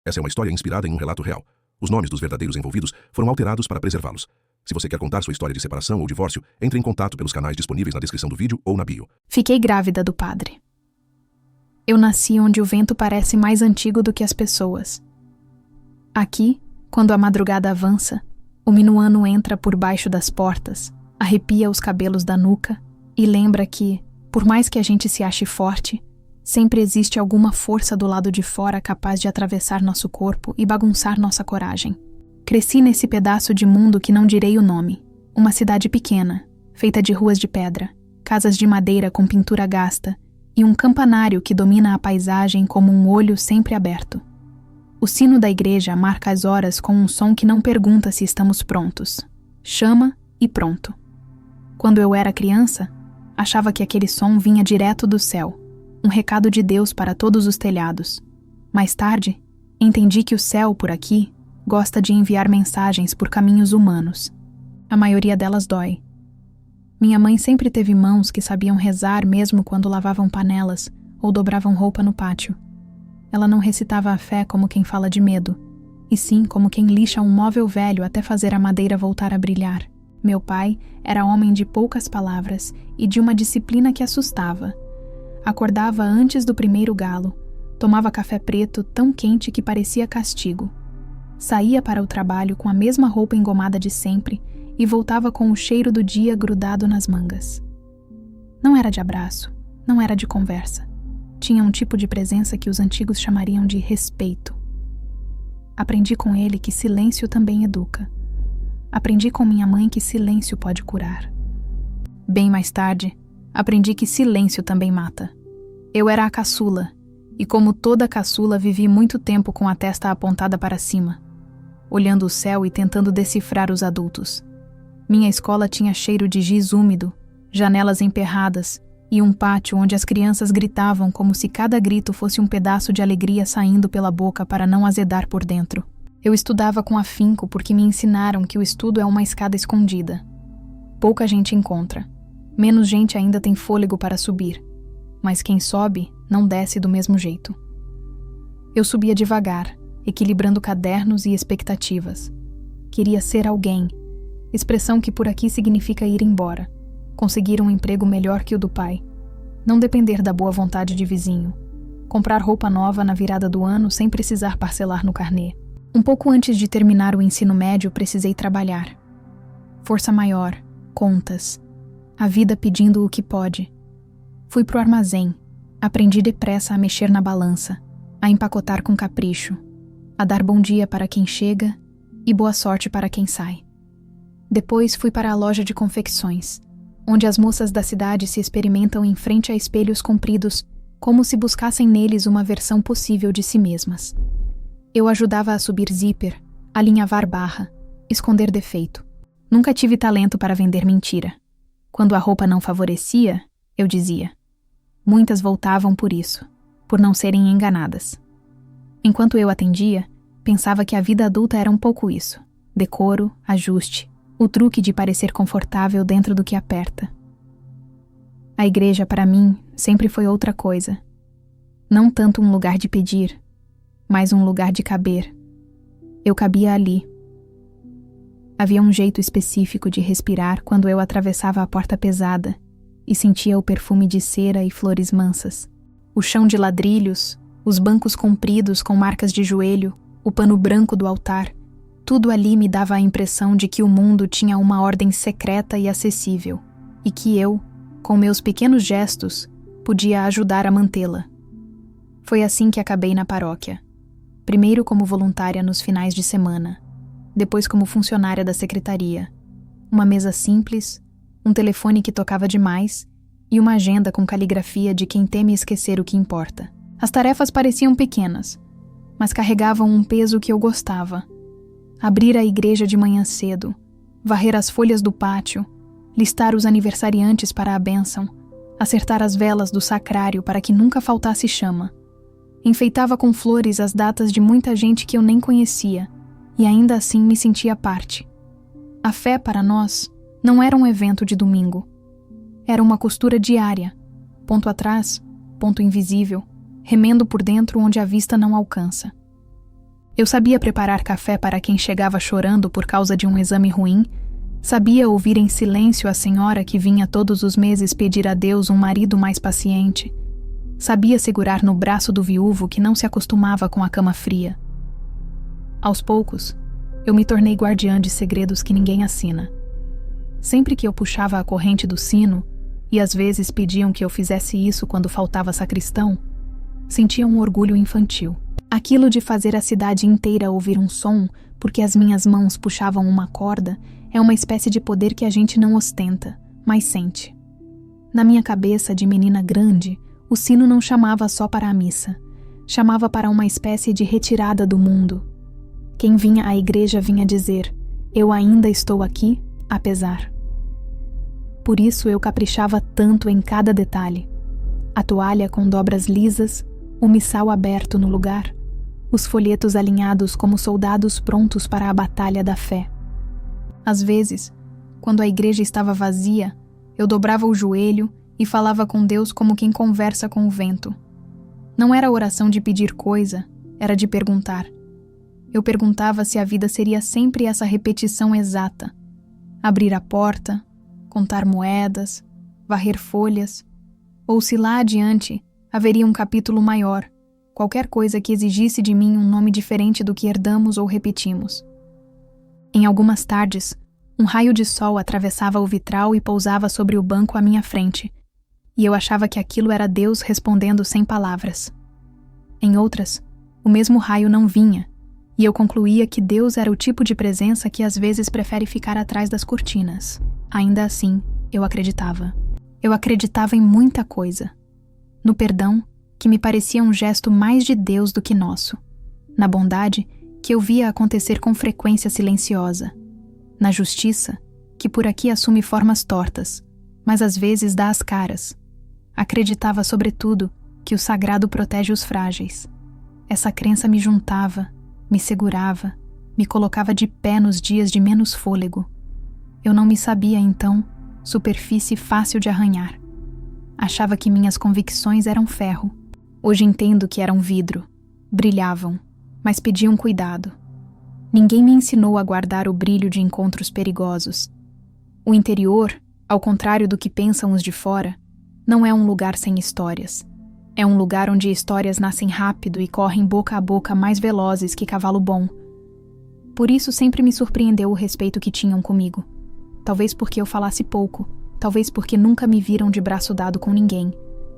Essa é uma história inspirada em um relato real. Os nomes dos verdadeiros envolvidos foram alterados para preservá-los. Se você quer contar sua história de separação ou divórcio, entre em contato pelos canais disponíveis na descrição do vídeo ou na bio. Fiquei grávida do padre. Eu nasci onde o vento parece mais antigo do que as pessoas. Aqui, quando a madrugada avança, o minuano entra por baixo das portas, arrepia os cabelos da nuca e lembra que, por mais que a gente se ache forte, sempre existe alguma força do lado de fora capaz de atravessar nosso corpo e bagunçar nossa coragem. Cresci nesse pedaço de mundo que não direi o nome. Uma cidade pequena, feita de ruas de pedra, casas de madeira com pintura gasta e um campanário que domina a paisagem como um olho sempre aberto. O sino da igreja marca as horas com um som que não pergunta se estamos prontos. Chama e pronto. Quando eu era criança, achava que aquele som vinha direto do céu, um recado de Deus para todos os telhados. Mais tarde, entendi que o céu, por aqui, gosta de enviar mensagens por caminhos humanos. A maioria delas dói. Minha mãe sempre teve mãos que sabiam rezar mesmo quando lavavam panelas ou dobravam roupa no pátio. Ela não recitava a fé como quem fala de medo, e sim como quem lixa um móvel velho até fazer a madeira voltar a brilhar. Meu pai era homem de poucas palavras e de uma disciplina que assustava. Acordava antes do primeiro galo, tomava café preto tão quente que parecia castigo. Saía para o trabalho com a mesma roupa engomada de sempre e voltava com o cheiro do dia grudado nas mangas. Não era de abraço, não era de conversa. Tinha um tipo de presença que os antigos chamariam de respeito. Aprendi com ele que silêncio também educa. Aprendi com minha mãe que silêncio pode curar. Bem mais tarde, aprendi que silêncio também mata. Eu era a caçula, e como toda caçula vivi muito tempo com a testa apontada para cima, olhando o céu e tentando decifrar os adultos. Minha escola tinha cheiro de giz úmido, janelas emperradas e um pátio onde as crianças gritavam como se cada grito fosse um pedaço de alegria saindo pela boca para não azedar por dentro. Eu estudava com afinco porque me ensinaram que o estudo é uma escada escondida. Pouca gente encontra. Menos gente ainda tem fôlego para subir. Mas quem sobe não desce do mesmo jeito. Eu subia devagar, equilibrando cadernos e expectativas. Queria ser alguém, expressão que por aqui significa ir embora, conseguir um emprego melhor que o do pai, não depender da boa vontade de vizinho, comprar roupa nova na virada do ano sem precisar parcelar no carnê. Um pouco antes de terminar o ensino médio, precisei trabalhar. Força maior, contas, a vida pedindo o que pode. Fui pro armazém, aprendi depressa a mexer na balança, a empacotar com capricho, a dar bom dia para quem chega e boa sorte para quem sai. Depois fui para a loja de confecções, onde as moças da cidade se experimentam em frente a espelhos compridos, como se buscassem neles uma versão possível de si mesmas. Eu ajudava a subir zíper, alinhavar barra, esconder defeito. Nunca tive talento para vender mentira. Quando a roupa não favorecia, eu dizia. Muitas voltavam por isso, por não serem enganadas. Enquanto eu atendia, pensava que a vida adulta era um pouco isso. Decoro, ajuste, o truque de parecer confortável dentro do que aperta. A igreja, para mim, sempre foi outra coisa. Não tanto um lugar de pedir, mas um lugar de caber. Eu cabia ali. Havia um jeito específico de respirar quando eu atravessava a porta pesada e sentia o perfume de cera e flores mansas. O chão de ladrilhos, os bancos compridos com marcas de joelho, o pano branco do altar, tudo ali me dava a impressão de que o mundo tinha uma ordem secreta e acessível, e que eu, com meus pequenos gestos, podia ajudar a mantê-la. Foi assim que acabei na paróquia. Primeiro como voluntária nos finais de semana, depois como funcionária da secretaria. Uma mesa simples, um telefone que tocava demais e uma agenda com caligrafia de quem teme esquecer o que importa. As tarefas pareciam pequenas, mas carregavam um peso que eu gostava. Abrir a igreja de manhã cedo, varrer as folhas do pátio, listar os aniversariantes para a bênção, acertar as velas do sacrário para que nunca faltasse chama. Enfeitava com flores as datas de muita gente que eu nem conhecia, e ainda assim me sentia parte. A fé, para nós, não era um evento de domingo. Era uma costura diária, ponto atrás, ponto invisível, remendo por dentro onde a vista não alcança. Eu sabia preparar café para quem chegava chorando por causa de um exame ruim, sabia ouvir em silêncio a senhora que vinha todos os meses pedir a Deus um marido mais paciente, sabia segurar no braço do viúvo que não se acostumava com a cama fria. Aos poucos, eu me tornei guardiã de segredos que ninguém assina. Sempre que eu puxava a corrente do sino, e às vezes pediam que eu fizesse isso quando faltava sacristão, sentia um orgulho infantil. Aquilo de fazer a cidade inteira ouvir um som porque as minhas mãos puxavam uma corda é uma espécie de poder que a gente não ostenta, mas sente. Na minha cabeça de menina grande, o sino não chamava só para a missa, chamava para uma espécie de retirada do mundo. Quem vinha à igreja vinha dizer: eu ainda estou aqui, apesar. Por isso eu caprichava tanto em cada detalhe. A toalha com dobras lisas, o missal aberto no lugar, os folhetos alinhados como soldados prontos para a batalha da fé. Às vezes, quando a igreja estava vazia, eu dobrava o joelho e falava com Deus como quem conversa com o vento. Não era oração de pedir coisa, era de perguntar. Eu perguntava se a vida seria sempre essa repetição exata. Abrir a porta, contar moedas, varrer folhas, ou se lá adiante haveria um capítulo maior, qualquer coisa que exigisse de mim um nome diferente do que herdamos ou repetimos. Em algumas tardes, um raio de sol atravessava o vitral e pousava sobre o banco à minha frente, e eu achava que aquilo era Deus respondendo sem palavras. Em outras, o mesmo raio não vinha, e eu concluía que Deus era o tipo de presença que às vezes prefere ficar atrás das cortinas. Ainda assim, eu acreditava. Eu acreditava em muita coisa. No perdão, que me parecia um gesto mais de Deus do que nosso. Na bondade, que eu via acontecer com frequência silenciosa. Na justiça, que por aqui assume formas tortas, mas às vezes dá as caras. Acreditava, sobretudo, que o sagrado protege os frágeis. Essa crença me juntava, me segurava, me colocava de pé nos dias de menos fôlego. Eu não me sabia, então, superfície fácil de arranhar. Achava que minhas convicções eram ferro. Hoje entendo que eram vidro. Brilhavam, mas pediam cuidado. Ninguém me ensinou a guardar o brilho de encontros perigosos. O interior, ao contrário do que pensam os de fora, não é um lugar sem histórias. É um lugar onde histórias nascem rápido e correm boca a boca mais velozes que cavalo bom. Por isso sempre me surpreendeu o respeito que tinham comigo. Talvez porque eu falasse pouco, talvez porque nunca me viram de braço dado com ninguém,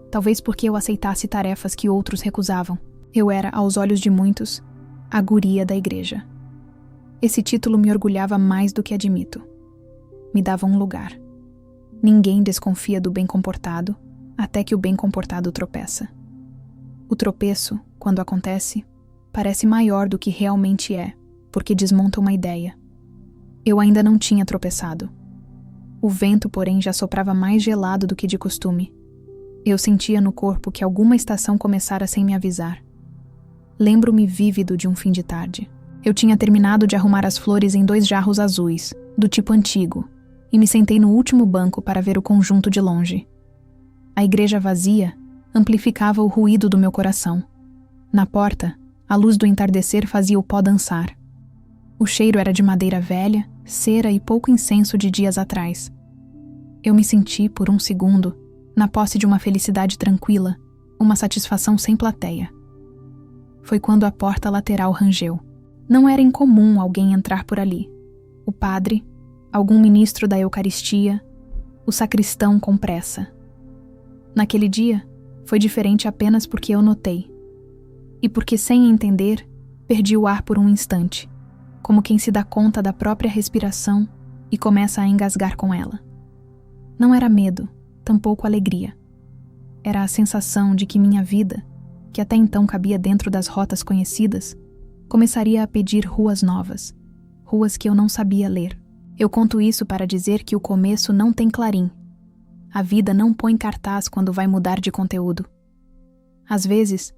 talvez porque eu aceitasse tarefas que outros recusavam. Eu era, aos olhos de muitos, a guria da igreja. Esse título me orgulhava mais do que admito. Me dava um lugar. Ninguém desconfia do bem comportado, até que o bem comportado tropeça. O tropeço, quando acontece, parece maior do que realmente é, porque desmonta uma ideia. Eu ainda não tinha tropeçado. O vento, porém, já soprava mais gelado do que de costume. Eu sentia no corpo que alguma estação começara sem me avisar. Lembro-me vívido de um fim de tarde. Eu tinha terminado de arrumar as flores em 2 jarros azuis, do tipo antigo, e me sentei no último banco para ver o conjunto de longe. A igreja vazia amplificava o ruído do meu coração. Na porta, a luz do entardecer fazia o pó dançar. O cheiro era de madeira velha, cera e pouco incenso de dias atrás. Eu me senti, por um segundo, na posse de uma felicidade tranquila, uma satisfação sem plateia. Foi quando a porta lateral rangeu. Não era incomum alguém entrar por ali. O padre, algum ministro da Eucaristia, o sacristão com pressa. Naquele dia, foi diferente apenas porque eu notei. E porque, sem entender, perdi o ar por um instante, como quem se dá conta da própria respiração e começa a engasgar com ela. Não era medo, tampouco alegria. Era a sensação de que minha vida, que até então cabia dentro das rotas conhecidas, começaria a pedir ruas novas, ruas que eu não sabia ler. Eu conto isso para dizer que o começo não tem clarim. A vida não põe cartaz quando vai mudar de conteúdo. Às vezes,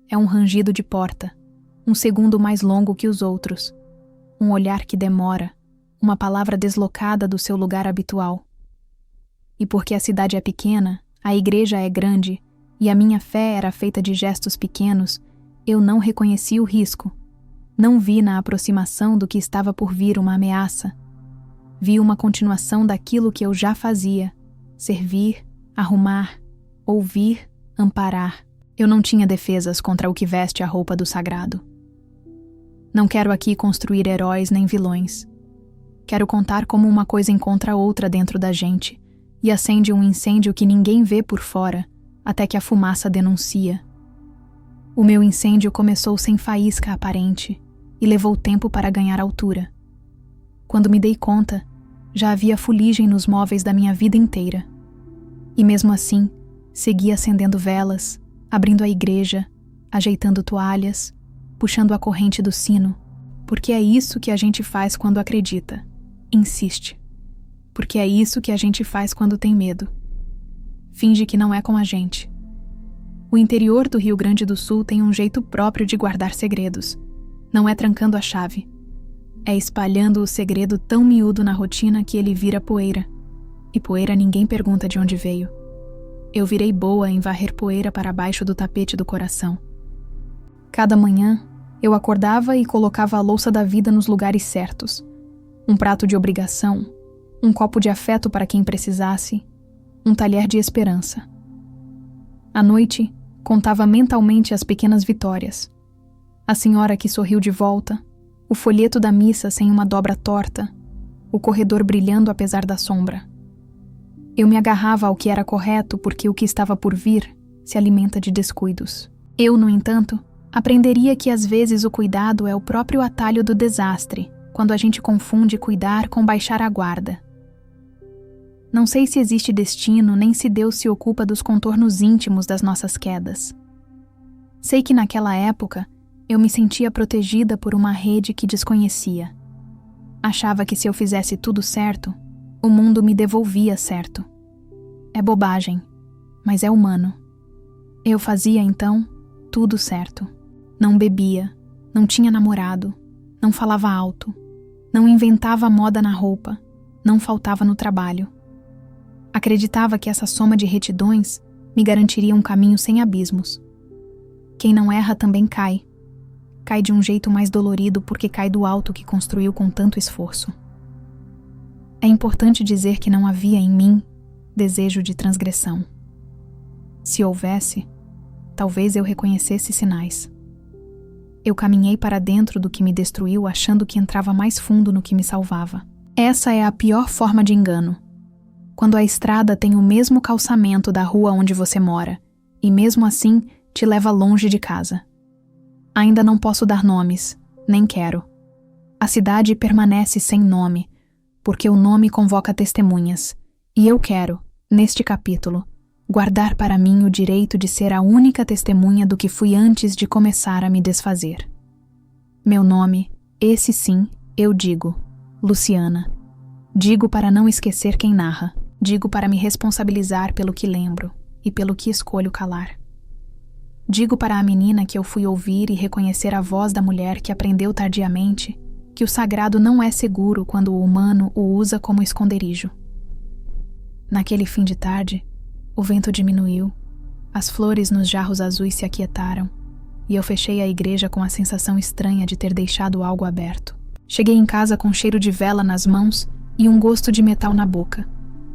é um rangido de porta, um segundo mais longo que os outros, um olhar que demora, uma palavra deslocada do seu lugar habitual. E porque a cidade é pequena, a igreja é grande, e a minha fé era feita de gestos pequenos, eu não reconheci o risco. Não vi na aproximação do que estava por vir uma ameaça. Vi uma continuação daquilo que eu já fazia: servir, arrumar, ouvir, amparar. Eu não tinha defesas contra o que veste a roupa do sagrado. Não quero aqui construir heróis nem vilões. Quero contar como uma coisa encontra outra dentro da gente e acende um incêndio que ninguém vê por fora, até que a fumaça denuncia. O meu incêndio começou sem faísca aparente e levou tempo para ganhar altura. Quando me dei conta, já havia fuligem nos móveis da minha vida inteira. E mesmo assim, segui acendendo velas, abrindo a igreja, ajeitando toalhas, puxando a corrente do sino, porque é isso que a gente faz quando acredita. Insiste. Porque é isso que a gente faz quando tem medo. Finge que não é com a gente. O interior do Rio Grande do Sul tem um jeito próprio de guardar segredos. Não é trancando a chave. É espalhando o segredo tão miúdo na rotina que ele vira poeira. E poeira ninguém pergunta de onde veio. Eu virei boa em varrer poeira para baixo do tapete do coração. Cada manhã, eu acordava e colocava a louça da vida nos lugares certos. Um prato de obrigação, um copo de afeto para quem precisasse, um talher de esperança. À noite, contava mentalmente as pequenas vitórias. A senhora que sorriu de volta, o folheto da missa sem uma dobra torta, o corredor brilhando apesar da sombra. Eu me agarrava ao que era correto porque o que estava por vir se alimenta de descuidos. Eu, no entanto, aprenderia que às vezes o cuidado é o próprio atalho do desastre, quando a gente confunde cuidar com baixar a guarda. Não sei se existe destino, nem se Deus se ocupa dos contornos íntimos das nossas quedas. Sei que naquela época, eu me sentia protegida por uma rede que desconhecia. Achava que se eu fizesse tudo certo, o mundo me devolvia certo. É bobagem, mas é humano. Eu fazia, então, tudo certo. Não bebia, não tinha namorado, não falava alto, não inventava moda na roupa, não faltava no trabalho. Acreditava que essa soma de retidões me garantiria um caminho sem abismos. Quem não erra também cai. Cai de um jeito mais dolorido porque cai do alto que construiu com tanto esforço. É importante dizer que não havia em mim desejo de transgressão. Se houvesse, talvez eu reconhecesse sinais. Eu caminhei para dentro do que me destruiu achando que entrava mais fundo no que me salvava. Essa é a pior forma de engano. Quando a estrada tem o mesmo calçamento da rua onde você mora, e mesmo assim te leva longe de casa. Ainda não posso dar nomes, nem quero. A cidade permanece sem nome, porque o nome convoca testemunhas, e eu quero, neste capítulo, guardar para mim o direito de ser a única testemunha do que fui antes de começar a me desfazer. Meu nome, esse sim, eu digo, Luciana. Digo para não esquecer quem narra. Digo para me responsabilizar pelo que lembro e pelo que escolho calar. Digo para a menina que eu fui ouvir e reconhecer a voz da mulher que aprendeu tardiamente que o sagrado não é seguro quando o humano o usa como esconderijo. Naquele fim de tarde, o vento diminuiu, as flores nos jarros azuis se aquietaram e eu fechei a igreja com a sensação estranha de ter deixado algo aberto. Cheguei em casa com cheiro de vela nas mãos e um gosto de metal na boca,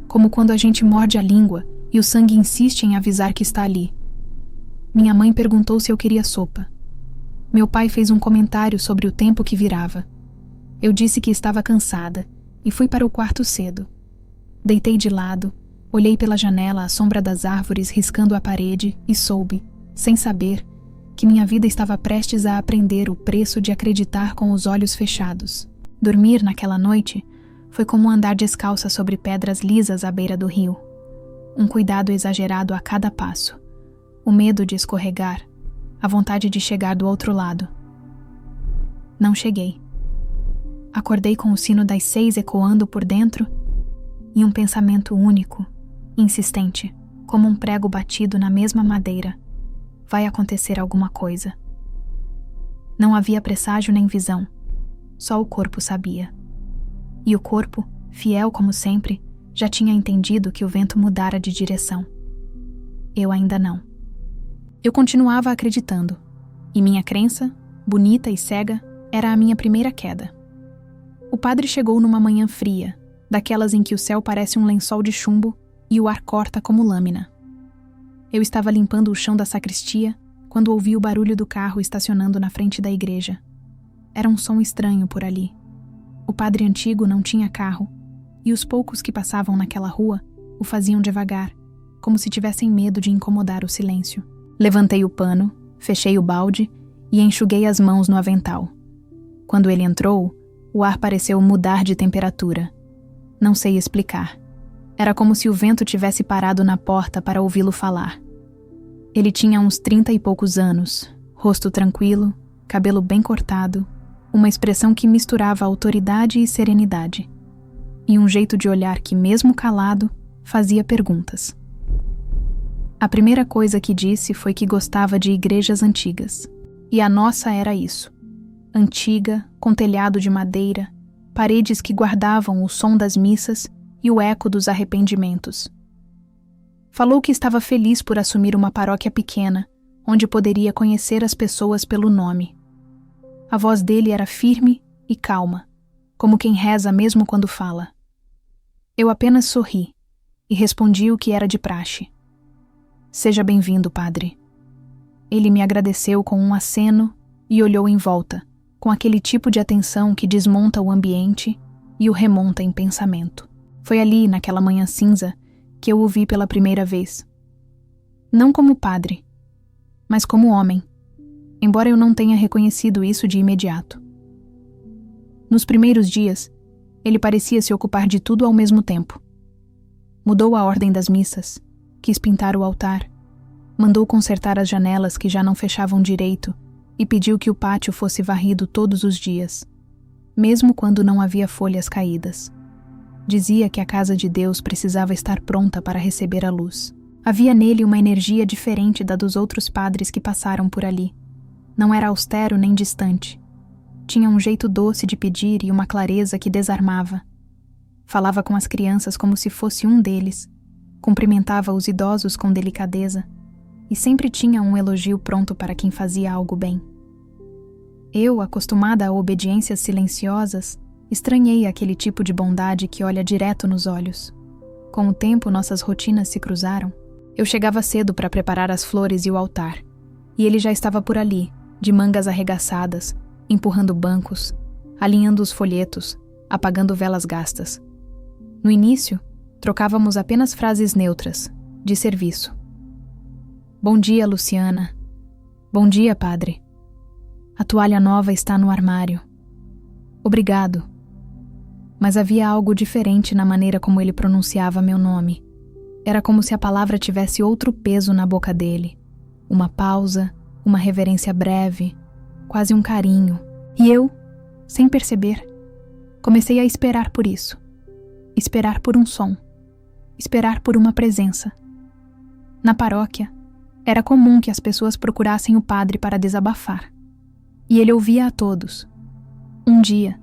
como quando a gente morde a língua e o sangue insiste em avisar que está ali. Minha mãe perguntou se eu queria sopa. Meu pai fez um comentário sobre o tempo que virava. Eu disse que estava cansada e fui para o quarto cedo. Deitei de lado, olhei pela janela à sombra das árvores riscando a parede e soube, sem saber, que minha vida estava prestes a aprender o preço de acreditar com os olhos fechados. Dormir naquela noite foi como andar descalça sobre pedras lisas à beira do rio. Um cuidado exagerado a cada passo. O medo de escorregar, a vontade de chegar do outro lado. Não cheguei. Acordei com o sino das 6 ecoando por dentro e um pensamento único, insistente, como um prego batido na mesma madeira. Vai acontecer alguma coisa. Não havia presságio nem visão. Só o corpo sabia. E o corpo, fiel como sempre, já tinha entendido que o vento mudara de direção. Eu ainda não. Eu continuava acreditando, e minha crença, bonita e cega, Era a minha primeira queda. O padre chegou numa manhã fria, daquelas em que o céu parece um lençol de chumbo e o ar corta como lâmina. Eu estava limpando o chão da sacristia quando ouvi o barulho do carro estacionando na frente da igreja. Era um som estranho por ali. O padre antigo não tinha carro, e os poucos que passavam naquela rua o faziam devagar, como se tivessem medo de incomodar o silêncio. Levantei o pano, fechei o balde e enxuguei as mãos no avental. Quando ele entrou, o ar pareceu mudar de temperatura. Não sei explicar. Era como se o vento tivesse parado na porta para ouvi-lo falar. Ele tinha uns 30 e poucos anos, rosto tranquilo, cabelo bem cortado, uma expressão que misturava autoridade e serenidade, e um jeito de olhar que, mesmo calado, fazia perguntas. A primeira coisa que disse foi que gostava de igrejas antigas, e a nossa era isso. Antiga, com telhado de madeira, paredes que guardavam o som das missas e o eco dos arrependimentos. Falou que estava feliz por assumir uma paróquia pequena, onde poderia conhecer as pessoas pelo nome. A voz dele era firme e calma, como quem reza mesmo quando fala. Eu apenas sorri e respondi o que era de praxe. Seja bem-vindo, padre. Ele me agradeceu com um aceno e olhou em volta, com aquele tipo de atenção que desmonta o ambiente e o remonta em pensamento. Foi ali, naquela manhã cinza, que eu o vi pela primeira vez. Não como padre, mas como homem, embora eu não tenha reconhecido isso de imediato. Nos primeiros dias, ele parecia se ocupar de tudo ao mesmo tempo. Mudou a ordem das missas, quis pintar o altar, mandou consertar as janelas que já não fechavam direito e pediu que o pátio fosse varrido todos os dias, mesmo quando não havia folhas caídas. Dizia que a casa de Deus precisava estar pronta para receber a luz. Havia nele uma energia diferente da dos outros padres que passaram por ali. Não era austero nem distante. Tinha um jeito doce de pedir e uma clareza que desarmava. Falava com as crianças como se fosse um deles, cumprimentava os idosos com delicadeza e sempre tinha um elogio pronto para quem fazia algo bem. Eu, acostumada a obediências silenciosas, estranhei aquele tipo de bondade que olha direto nos olhos. Com o tempo, nossas rotinas se cruzaram. Eu chegava cedo para preparar as flores e o altar, e ele já estava por ali, de mangas arregaçadas, empurrando bancos, alinhando os folhetos, apagando velas gastas. No início, trocávamos apenas frases neutras, de serviço. Bom dia, Luciana. Bom dia, padre. A toalha nova está no armário. Obrigado. Mas havia algo diferente na maneira como ele pronunciava meu nome. Era como se a palavra tivesse outro peso na boca dele. Uma pausa, uma reverência breve, quase um carinho. E eu, sem perceber, comecei a esperar por isso. Esperar por um som. Esperar por uma presença. Na paróquia, era comum que as pessoas procurassem o padre para desabafar. E ele ouvia a todos. Um dia,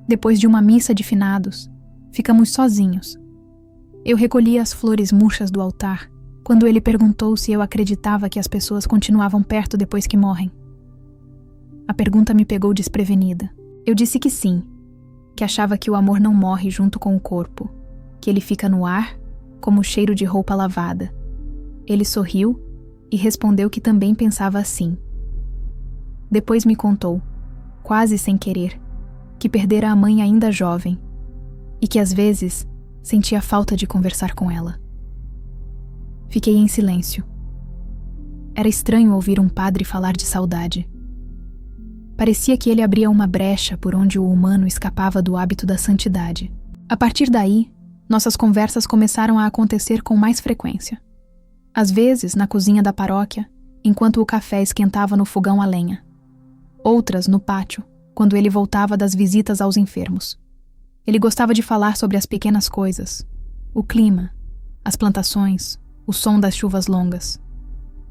depois de uma missa de finados, ficamos sozinhos. Eu recolhi as flores murchas do altar quando ele perguntou se eu acreditava que as pessoas continuavam perto depois que morrem. A pergunta me pegou desprevenida. Eu disse que sim, que achava que o amor não morre junto com o corpo, que ele fica no ar como o cheiro de roupa lavada. Ele sorriu e respondeu que também pensava assim. Depois me contou, quase sem querer, que perdera a mãe ainda jovem e que às vezes sentia falta de conversar com ela. Fiquei em silêncio. Era estranho ouvir um padre falar de saudade. Parecia que ele abria uma brecha por onde o humano escapava do hábito da santidade. A partir daí, nossas conversas começaram a acontecer com mais frequência. Às vezes, na cozinha da paróquia, enquanto o café esquentava no fogão a lenha. Outras, no pátio, quando ele voltava das visitas aos enfermos. Ele gostava de falar sobre as pequenas coisas, o clima, as plantações, o som das chuvas longas.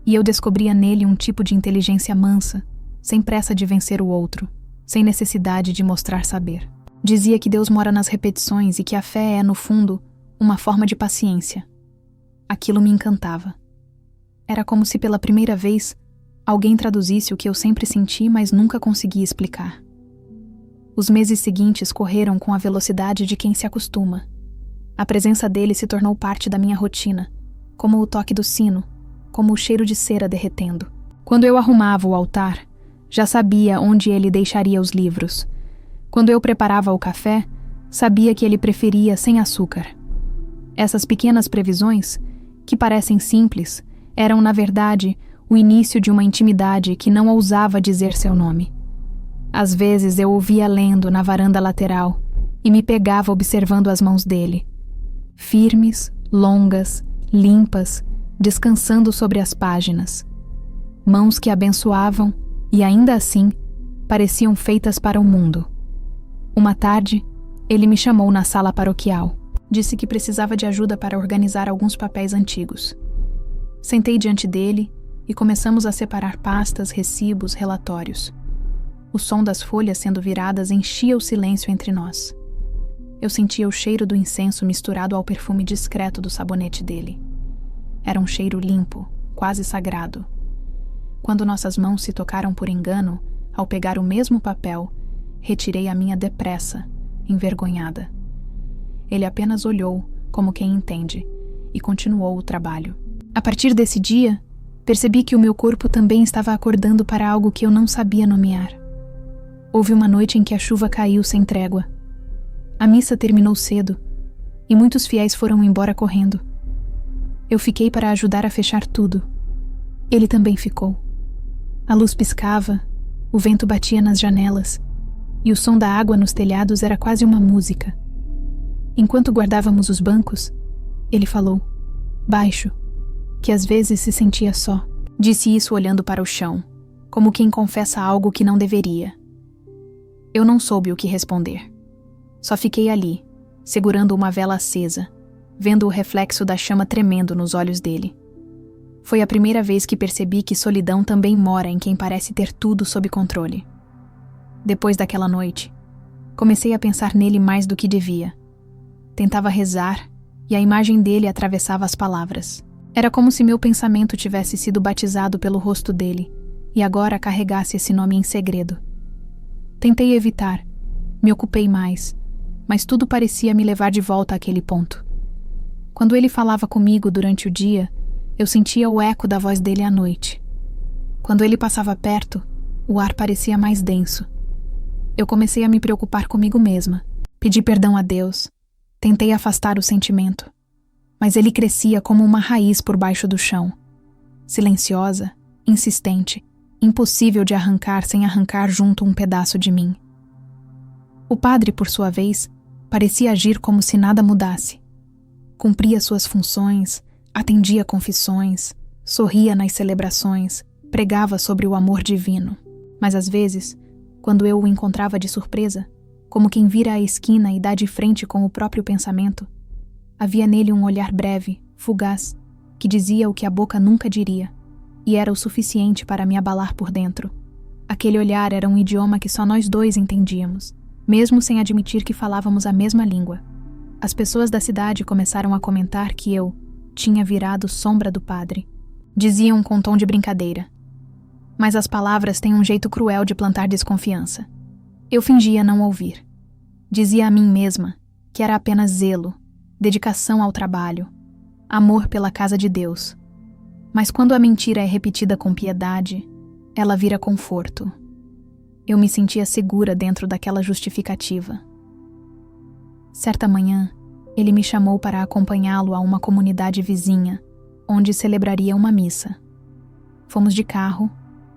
E eu descobria nele um tipo de inteligência mansa, sem pressa de vencer o outro, sem necessidade de mostrar saber. Dizia que Deus mora nas repetições e que a fé é, no fundo, uma forma de paciência. Aquilo me encantava. Era como se pela primeira vez alguém traduzisse o que eu sempre senti, mas nunca consegui explicar. Os meses seguintes correram com a velocidade de quem se acostuma. A presença dele se tornou parte da minha rotina, como o toque do sino, como o cheiro de cera derretendo. Quando eu arrumava o altar, já sabia onde ele deixaria os livros. Quando eu preparava o café, sabia que ele preferia sem açúcar. Essas pequenas previsões, que parecem simples, eram, na verdade, o início de uma intimidade que não ousava dizer seu nome. Às vezes eu ouvia lendo na varanda lateral e me pegava observando as mãos dele. Firmes, longas, limpas, descansando sobre as páginas. Mãos que abençoavam e, ainda assim, pareciam feitas para o mundo. Uma tarde, ele me chamou na sala paroquial. Disse que precisava de ajuda para organizar alguns papéis antigos. Sentei diante dele e começamos a separar pastas, recibos, relatórios. O som das folhas sendo viradas enchia o silêncio entre nós. Eu sentia o cheiro do incenso misturado ao perfume discreto do sabonete dele. Era um cheiro limpo, quase sagrado. Quando nossas mãos se tocaram por engano, ao pegar o mesmo papel, retirei a minha depressa, envergonhada. Ele apenas olhou, como quem entende, e continuou o trabalho. A partir desse dia, percebi que o meu corpo também estava acordando para algo que eu não sabia nomear. Houve uma noite em que a chuva caiu sem trégua. A missa terminou cedo, e muitos fiéis foram embora correndo. Eu fiquei para ajudar a fechar tudo. Ele também ficou. A luz piscava, o vento batia nas janelas, e o som da água nos telhados era quase uma música. Enquanto guardávamos os bancos, ele falou, baixo, que às vezes se sentia só. Disse isso olhando para o chão, como quem confessa algo que não deveria. Eu não soube o que responder. Só fiquei ali, segurando uma vela acesa, vendo o reflexo da chama tremendo nos olhos dele. Foi a primeira vez que percebi que solidão também mora em quem parece ter tudo sob controle. Depois daquela noite, comecei a pensar nele mais do que devia. Tentava rezar e a imagem dele atravessava as palavras. Era como se meu pensamento tivesse sido batizado pelo rosto dele e agora carregasse esse nome em segredo. Tentei evitar, me ocupei mais, mas tudo parecia me levar de volta àquele ponto. Quando ele falava comigo durante o dia, eu sentia o eco da voz dele à noite. Quando ele passava perto, o ar parecia mais denso. Eu comecei a me preocupar comigo mesma. Pedi perdão a Deus. Tentei afastar o sentimento. Mas ele crescia como uma raiz por baixo do chão. Silenciosa, insistente, impossível de arrancar sem arrancar junto um pedaço de mim. O padre, por sua vez, parecia agir como se nada mudasse. Cumpria suas funções, atendia confissões, sorria nas celebrações, pregava sobre o amor divino. Mas às vezes, quando eu o encontrava de surpresa, como quem vira à esquina e dá de frente com o próprio pensamento, havia nele um olhar breve, fugaz, que dizia o que a boca nunca diria, e era o suficiente para me abalar por dentro. Aquele olhar era um idioma que só nós dois entendíamos, mesmo sem admitir que falávamos a mesma língua. As pessoas da cidade começaram a comentar que eu tinha virado sombra do padre. Diziam com tom de brincadeira. Mas as palavras têm um jeito cruel de plantar desconfiança. Eu fingia não ouvir. Dizia a mim mesma que era apenas zelo, dedicação ao trabalho, amor pela casa de Deus. Mas quando a mentira é repetida com piedade, ela vira conforto. Eu me sentia segura dentro daquela justificativa. Certa manhã, ele me chamou para acompanhá-lo a uma comunidade vizinha, onde celebraria uma missa. Fomos de carro,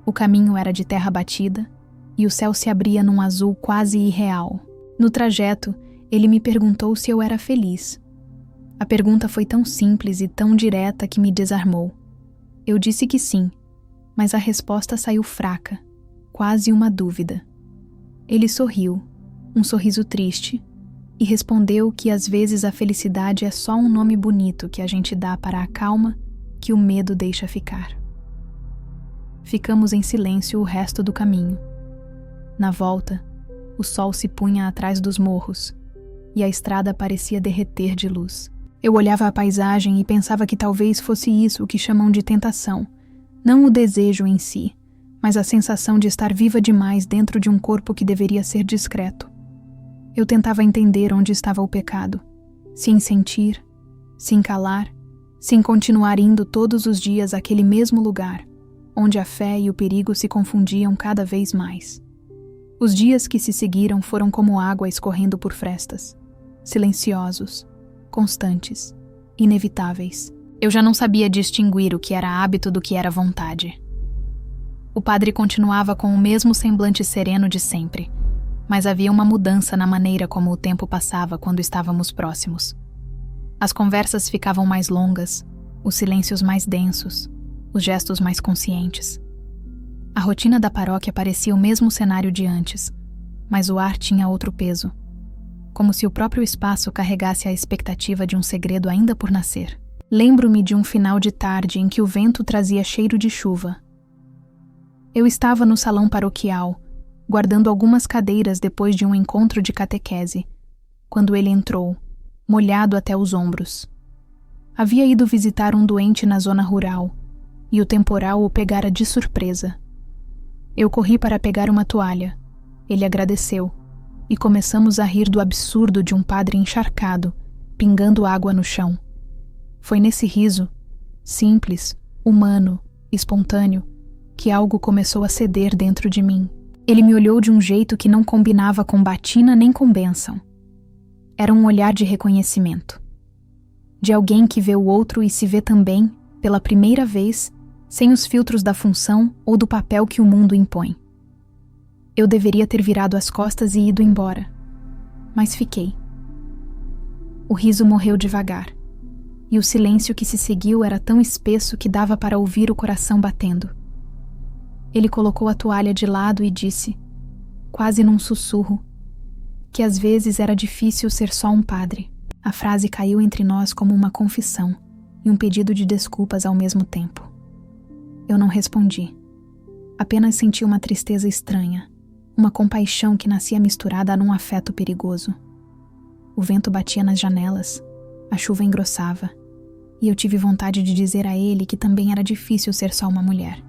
o caminho era de terra batida, e o céu se abria num azul quase irreal. No trajeto, ele me perguntou se eu era feliz. A pergunta foi tão simples e tão direta que me desarmou. Eu disse que sim, mas a resposta saiu fraca, quase uma dúvida. Ele sorriu, um sorriso triste, e respondeu que às vezes a felicidade é só um nome bonito que a gente dá para a calma que o medo deixa ficar. Ficamos em silêncio o resto do caminho. Na volta, o sol se punha atrás dos morros, e a estrada parecia derreter de luz. Eu olhava a paisagem e pensava que talvez fosse isso o que chamam de tentação, não o desejo em si, mas a sensação de estar viva demais dentro de um corpo que deveria ser discreto. Eu tentava entender onde estava o pecado, se em sentir, se em calar, se em continuar indo todos os dias àquele mesmo lugar, onde a fé e o perigo se confundiam cada vez mais. Os dias que se seguiram foram como água escorrendo por frestas, silenciosos, constantes, inevitáveis. Eu já não sabia distinguir o que era hábito do que era vontade. O padre continuava com o mesmo semblante sereno de sempre, mas havia uma mudança na maneira como o tempo passava quando estávamos próximos. As conversas ficavam mais longas, os silêncios mais densos, os gestos mais conscientes. A rotina da paróquia parecia o mesmo cenário de antes, mas o ar tinha outro peso, como se o próprio espaço carregasse a expectativa de um segredo ainda por nascer. Lembro-me de um final de tarde em que o vento trazia cheiro de chuva. Eu estava no salão paroquial, guardando algumas cadeiras depois de um encontro de catequese, quando ele entrou, molhado até os ombros. Havia ido visitar um doente na zona rural, e o temporal o pegara de surpresa. Eu corri para pegar uma toalha. Ele agradeceu, e começamos a rir do absurdo de um padre encharcado, pingando água no chão. Foi nesse riso, simples, humano, espontâneo, que algo começou a ceder dentro de mim. Ele me olhou de um jeito que não combinava com batina nem com bênção. Era um olhar de reconhecimento. De alguém que vê o outro e se vê também, pela primeira vez, sem os filtros da função ou do papel que o mundo impõe. Eu deveria ter virado as costas e ido embora, mas fiquei. O riso morreu devagar, e o silêncio que se seguiu era tão espesso que dava para ouvir o coração batendo. Ele colocou a toalha de lado e disse, quase num sussurro, que às vezes era difícil ser só um padre. A frase caiu entre nós como uma confissão e um pedido de desculpas ao mesmo tempo. Eu não respondi. Apenas senti uma tristeza estranha, uma compaixão que nascia misturada num afeto perigoso. O vento batia nas janelas, a chuva engrossava, e eu tive vontade de dizer a ele que também era difícil ser só uma mulher.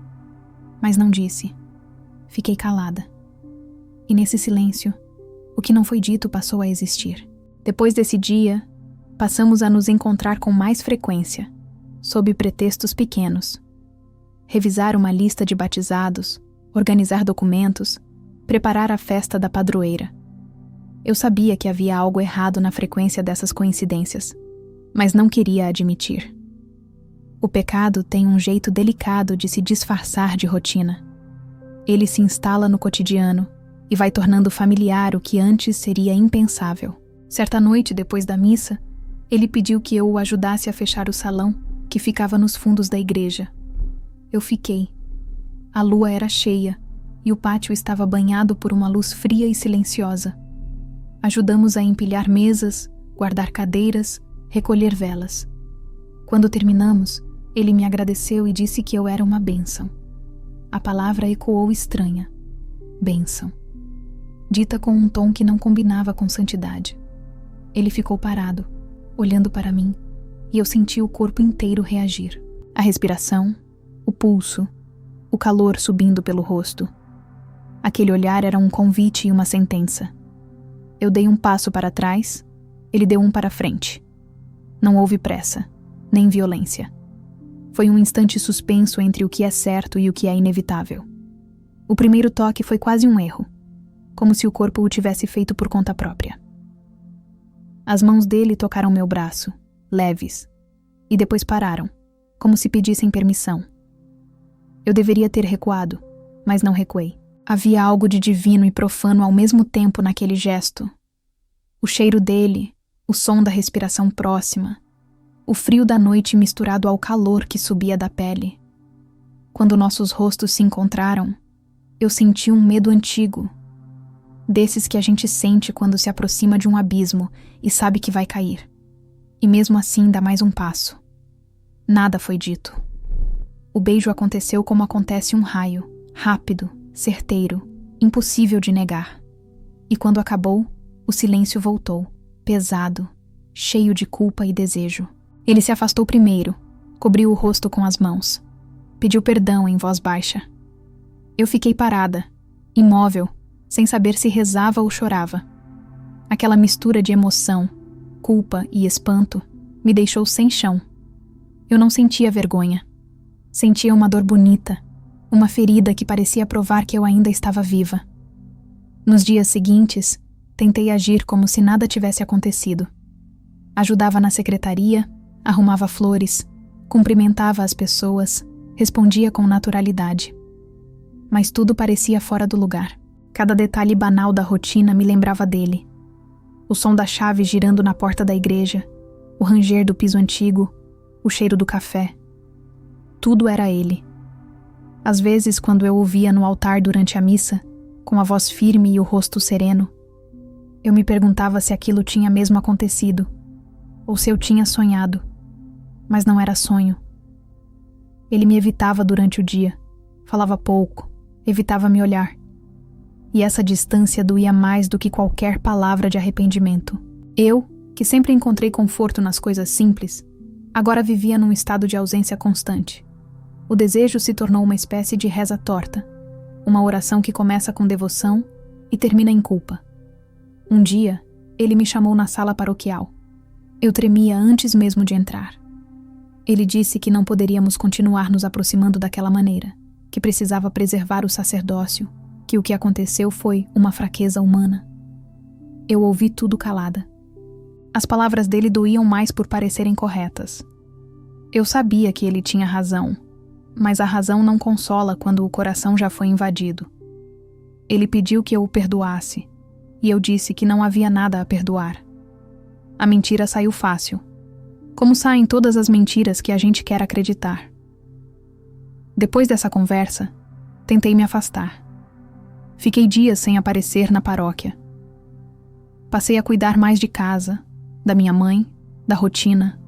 Mas não disse. Fiquei calada. E nesse silêncio, o que não foi dito passou a existir. Depois desse dia, passamos a nos encontrar com mais frequência, sob pretextos pequenos. Revisar uma lista de batizados, organizar documentos, preparar a festa da padroeira. Eu sabia que havia algo errado na frequência dessas coincidências, mas não queria admitir. O pecado tem um jeito delicado de se disfarçar de rotina. Ele se instala no cotidiano e vai tornando familiar o que antes seria impensável. Certa noite, depois da missa, ele pediu que eu o ajudasse a fechar o salão, que ficava nos fundos da igreja. Eu fiquei. A lua era cheia e o pátio estava banhado por uma luz fria e silenciosa. Ajudamos a empilhar mesas, guardar cadeiras, recolher velas. Quando terminamos, ele me agradeceu e disse que eu era uma bênção. A palavra ecoou estranha. Bênção. Dita com um tom que não combinava com santidade. Ele ficou parado, olhando para mim, e eu senti o corpo inteiro reagir. A respiração, o pulso, o calor subindo pelo rosto. Aquele olhar era um convite e uma sentença. Eu dei um passo para trás, ele deu um para frente. Não houve pressa, nem violência. Foi um instante suspenso entre o que é certo e o que é inevitável. O primeiro toque foi quase um erro, como se o corpo o tivesse feito por conta própria. As mãos dele tocaram meu braço, leves, e depois pararam, como se pedissem permissão. Eu deveria ter recuado, mas não recuei. Havia algo de divino e profano ao mesmo tempo naquele gesto. O cheiro dele, o som da respiração próxima, o frio da noite misturado ao calor que subia da pele. Quando nossos rostos se encontraram, eu senti um medo antigo, desses que a gente sente quando se aproxima de um abismo e sabe que vai cair. E mesmo assim dá mais um passo. Nada foi dito. O beijo aconteceu como acontece um raio, rápido, certeiro, impossível de negar. E quando acabou, o silêncio voltou, pesado, cheio de culpa e desejo. Ele se afastou primeiro, cobriu o rosto com as mãos. Pediu perdão em voz baixa. Eu fiquei parada, imóvel, sem saber se rezava ou chorava. Aquela mistura de emoção, culpa e espanto me deixou sem chão. Eu não sentia vergonha. Sentia uma dor bonita, uma ferida que parecia provar que eu ainda estava viva. Nos dias seguintes, tentei agir como se nada tivesse acontecido. Ajudava na secretaria, arrumava flores, cumprimentava as pessoas, respondia com naturalidade. Mas tudo parecia fora do lugar. Cada detalhe banal da rotina me lembrava dele. O som da chave girando na porta da igreja, o ranger do piso antigo, o cheiro do café. Tudo era ele. Às vezes, quando eu o via no altar durante a missa, com a voz firme e o rosto sereno, eu me perguntava se aquilo tinha mesmo acontecido, ou se eu tinha sonhado, mas não era sonho. Ele me evitava durante o dia, falava pouco, evitava me olhar. E essa distância doía mais do que qualquer palavra de arrependimento. Eu, que sempre encontrei conforto nas coisas simples, agora vivia num estado de ausência constante. O desejo se tornou uma espécie de reza torta, uma oração que começa com devoção e termina em culpa. Um dia, ele me chamou na sala paroquial. Eu tremia antes mesmo de entrar. Ele disse que não poderíamos continuar nos aproximando daquela maneira, que precisava preservar o sacerdócio, que o que aconteceu foi uma fraqueza humana. Eu ouvi tudo calada. As palavras dele doíam mais por parecerem corretas. Eu sabia que ele tinha razão, mas a razão não consola quando o coração já foi invadido. Ele pediu que eu o perdoasse, e eu disse que não havia nada a perdoar. A mentira saiu fácil, como saem todas as mentiras que a gente quer acreditar. Depois dessa conversa, tentei me afastar. Fiquei dias sem aparecer na paróquia. Passei a cuidar mais de casa, da minha mãe, da rotina.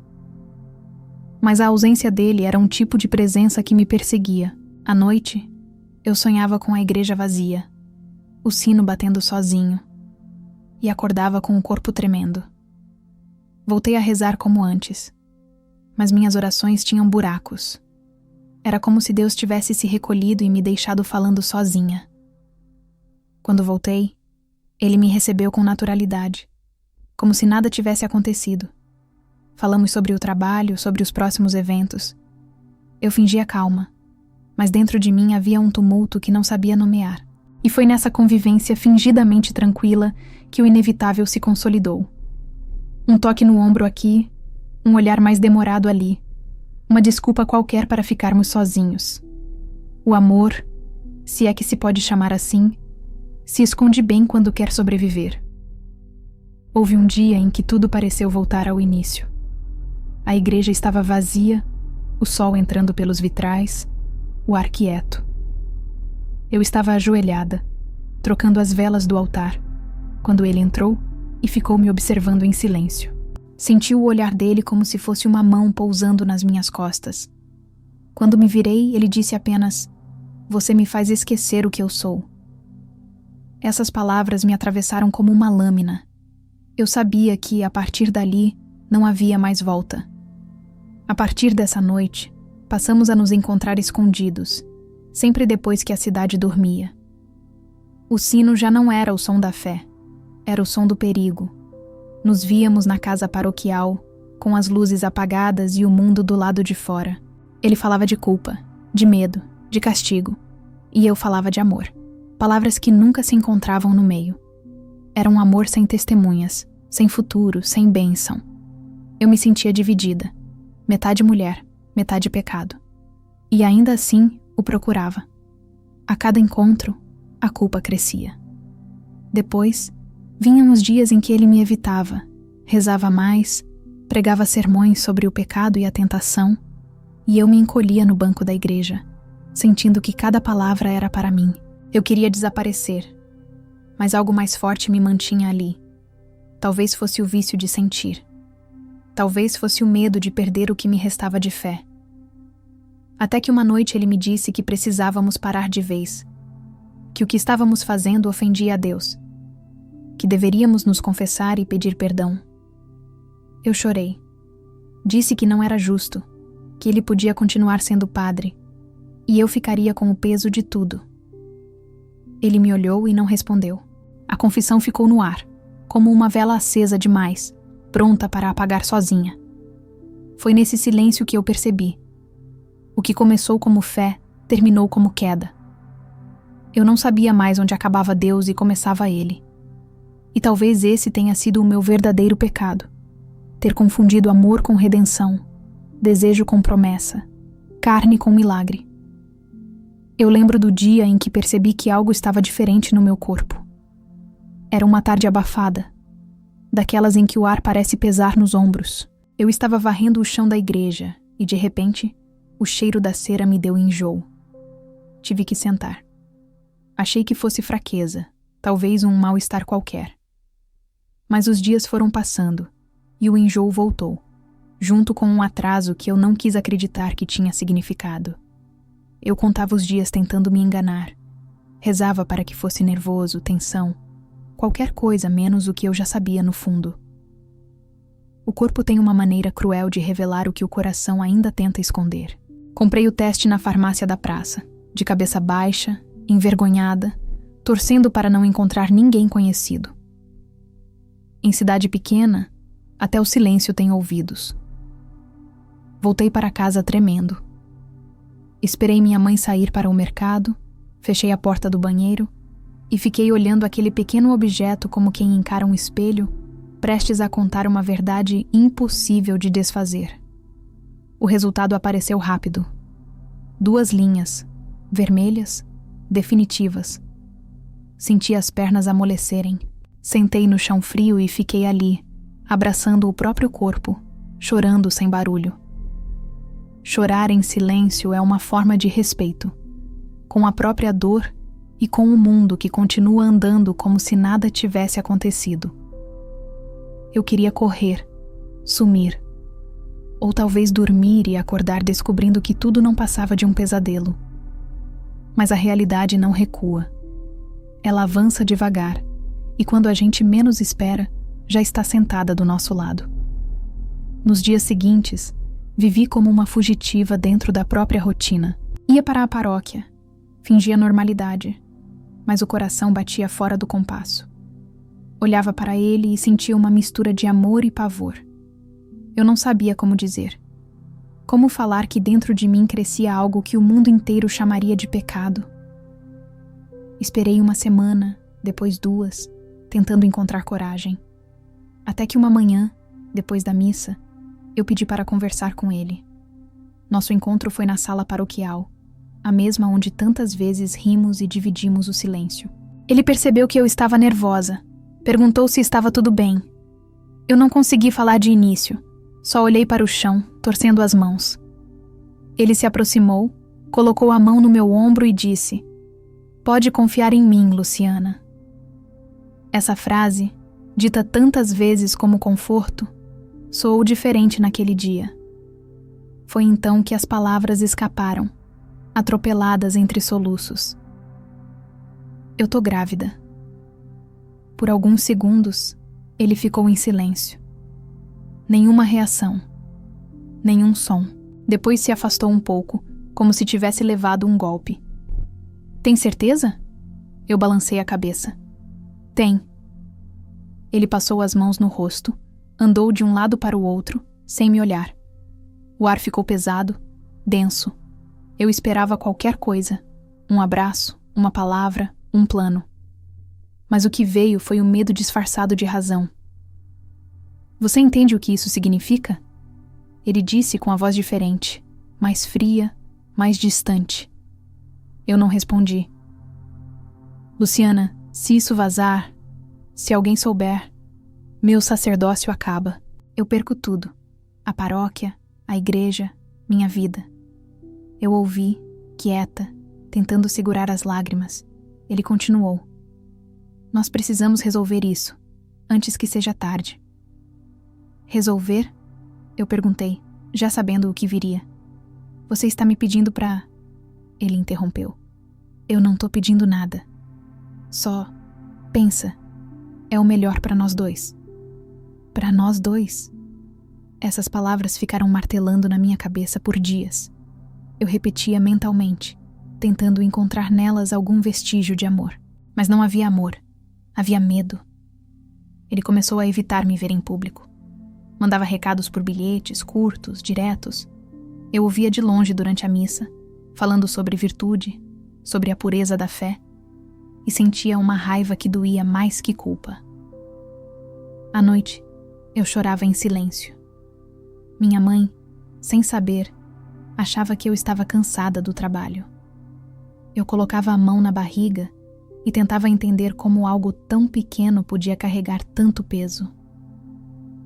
Mas a ausência dele era um tipo de presença que me perseguia. À noite, eu sonhava com a igreja vazia, o sino batendo sozinho, e acordava com o corpo tremendo. Voltei a rezar como antes, mas minhas orações tinham buracos. Era como se Deus tivesse se recolhido e me deixado falando sozinha. Quando voltei, ele me recebeu com naturalidade, como se nada tivesse acontecido. Falamos sobre o trabalho, sobre os próximos eventos. Eu fingia calma, mas dentro de mim havia um tumulto que não sabia nomear. E foi nessa convivência fingidamente tranquila que o inevitável se consolidou. Um toque no ombro aqui, um olhar mais demorado ali, uma desculpa qualquer para ficarmos sozinhos. O amor, se é que se pode chamar assim, se esconde bem quando quer sobreviver. Houve um dia em que tudo pareceu voltar ao início. A igreja estava vazia, o sol entrando pelos vitrais, o ar quieto. Eu estava ajoelhada, trocando as velas do altar, quando ele entrou e ficou me observando em silêncio. Senti o olhar dele como se fosse uma mão pousando nas minhas costas. Quando me virei, ele disse apenas: "Você me faz esquecer o que eu sou." Essas palavras me atravessaram como uma lâmina. Eu sabia que, a partir dali, não havia mais volta. A partir dessa noite, passamos a nos encontrar escondidos, sempre depois que a cidade dormia. O sino já não era o som da fé, era o som do perigo. Nos víamos na casa paroquial, com as luzes apagadas e o mundo do lado de fora. Ele falava de culpa, de medo, de castigo, e eu falava de amor. Palavras que nunca se encontravam no meio. Era um amor sem testemunhas, sem futuro, sem bênção. Eu me sentia dividida, metade mulher, metade pecado. E ainda assim o procurava. A cada encontro, a culpa crescia. Depois, vinham os dias em que ele me evitava, rezava mais, pregava sermões sobre o pecado e a tentação, e eu me encolhia no banco da igreja, sentindo que cada palavra era para mim. Eu queria desaparecer, mas algo mais forte me mantinha ali. Talvez fosse o vício de sentir. Talvez fosse o medo de perder o que me restava de fé. Até que uma noite ele me disse que precisávamos parar de vez, que o que estávamos fazendo ofendia a Deus, que deveríamos nos confessar e pedir perdão. Eu chorei. Disse que não era justo, que ele podia continuar sendo padre, e eu ficaria com o peso de tudo. Ele me olhou e não respondeu. A confissão ficou no ar, como uma vela acesa demais, pronta para apagar sozinha. Foi nesse silêncio que eu percebi. O que começou como fé, terminou como queda. Eu não sabia mais onde acabava Deus e começava Ele. E talvez esse tenha sido o meu verdadeiro pecado. Ter confundido amor com redenção, desejo com promessa, carne com milagre. Eu lembro do dia em que percebi que algo estava diferente no meu corpo. Era uma tarde abafada, daquelas em que o ar parece pesar nos ombros. Eu estava varrendo o chão da igreja e, de repente, o cheiro da cera me deu enjoo. Tive que sentar. Achei que fosse fraqueza, talvez um mal-estar qualquer. Mas os dias foram passando e o enjoo voltou, junto com um atraso que eu não quis acreditar que tinha significado. Eu contava os dias tentando me enganar. Rezava para que fosse nervoso, tensão, qualquer coisa menos o que eu já sabia no fundo. O corpo tem uma maneira cruel de revelar o que o coração ainda tenta esconder. Comprei o teste na farmácia da praça, de cabeça baixa, envergonhada, torcendo para não encontrar ninguém conhecido. Em cidade pequena, até o silêncio tem ouvidos. Voltei para casa tremendo. Esperei minha mãe sair para o mercado, fechei a porta do banheiro e fiquei olhando aquele pequeno objeto como quem encara um espelho, prestes a contar uma verdade impossível de desfazer. O resultado apareceu rápido. 2 linhas, vermelhas, definitivas. Senti as pernas amolecerem. Sentei no chão frio e fiquei ali, abraçando o próprio corpo, chorando sem barulho. Chorar em silêncio é uma forma de respeito, com a própria dor e com o mundo que continua andando como se nada tivesse acontecido. Eu queria correr, sumir, ou talvez dormir e acordar descobrindo que tudo não passava de um pesadelo. Mas a realidade não recua. Ela avança devagar, e quando a gente menos espera, já está sentada do nosso lado. Nos dias seguintes, vivi como uma fugitiva dentro da própria rotina. Ia para a paróquia, fingia normalidade, mas o coração batia fora do compasso. Olhava para ele e sentia uma mistura de amor e pavor. Eu não sabia como dizer. Como falar que dentro de mim crescia algo que o mundo inteiro chamaria de pecado? Esperei 1 semana, depois 2, tentando encontrar coragem. Até que uma manhã, depois da missa, eu pedi para conversar com ele. Nosso encontro foi na sala paroquial, a mesma onde tantas vezes rimos e dividimos o silêncio. Ele percebeu que eu estava nervosa. Perguntou se estava tudo bem. Eu não consegui falar de início. Só olhei para o chão, torcendo as mãos. Ele se aproximou, colocou a mão no meu ombro e disse: "Pode confiar em mim, Luciana." Essa frase, dita tantas vezes como conforto, soou diferente naquele dia. Foi então que as palavras escaparam, atropeladas entre soluços. "Eu tô grávida." Por alguns segundos, ele ficou em silêncio. Nenhuma reação, nenhum som. Depois se afastou um pouco, como se tivesse levado um golpe. "Tem certeza?" Eu balancei a cabeça. "Tem." Ele passou as mãos no rosto, andou de um lado para o outro, sem me olhar. O ar ficou pesado, denso. Eu esperava qualquer coisa. Um abraço, uma palavra, um plano. Mas o que veio foi o medo disfarçado de razão. "Você entende o que isso significa?" Ele disse com a voz diferente, mais fria, mais distante. Eu não respondi. "Luciana, se isso vazar, se alguém souber, meu sacerdócio acaba. Eu perco tudo. A paróquia, a igreja, minha vida." Eu ouvi, quieta, tentando segurar as lágrimas. Ele continuou: "Nós precisamos resolver isso, antes que seja tarde." "Resolver?" Eu perguntei, já sabendo o que viria. "Você está me pedindo pra..." Ele interrompeu. "Eu não tô pedindo nada. Só pensa. É o melhor para nós dois." "Para nós dois?" Essas palavras ficaram martelando na minha cabeça por dias. Eu repetia mentalmente, tentando encontrar nelas algum vestígio de amor. Mas não havia amor, havia medo. Ele começou a evitar me ver em público. Mandava recados por bilhetes, curtos, diretos. Eu ouvia de longe durante a missa, falando sobre virtude, sobre a pureza da fé, e sentia uma raiva que doía mais que culpa. À noite, eu chorava em silêncio. Minha mãe, sem saber, achava que eu estava cansada do trabalho. Eu colocava a mão na barriga e tentava entender como algo tão pequeno podia carregar tanto peso.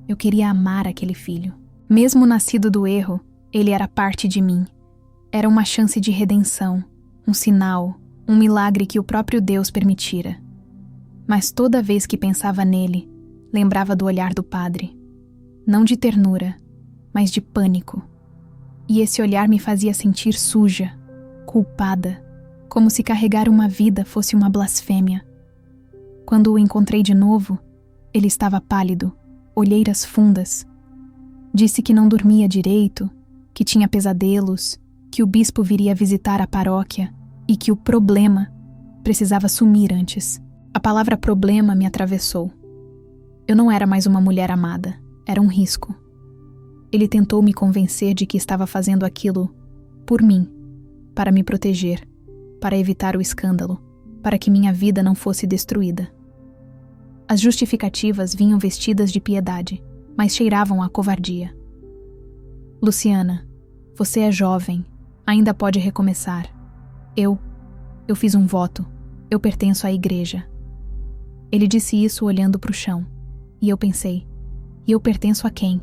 Eu queria amar aquele filho. Mesmo nascido do erro, ele era parte de mim. Era uma chance de redenção, um sinal, um milagre que o próprio Deus permitira. Mas toda vez que pensava nele, lembrava do olhar do padre. Não de ternura, mas de pânico. E esse olhar me fazia sentir suja, culpada, como se carregar uma vida fosse uma blasfêmia. Quando o encontrei de novo, ele estava pálido, olheiras fundas. Disse que não dormia direito, que tinha pesadelos, que o bispo viria visitar a paróquia e que o problema precisava sumir antes. A palavra problema me atravessou. Eu não era mais uma mulher amada, era um risco. Ele tentou me convencer de que estava fazendo aquilo por mim, para me proteger, para evitar o escândalo, para que minha vida não fosse destruída. As justificativas vinham vestidas de piedade, mas cheiravam a covardia. Luciana, você é jovem, ainda pode recomeçar. Eu fiz um voto, eu pertenço à igreja. Ele disse isso olhando para o chão, e eu pensei, e eu pertenço a quem?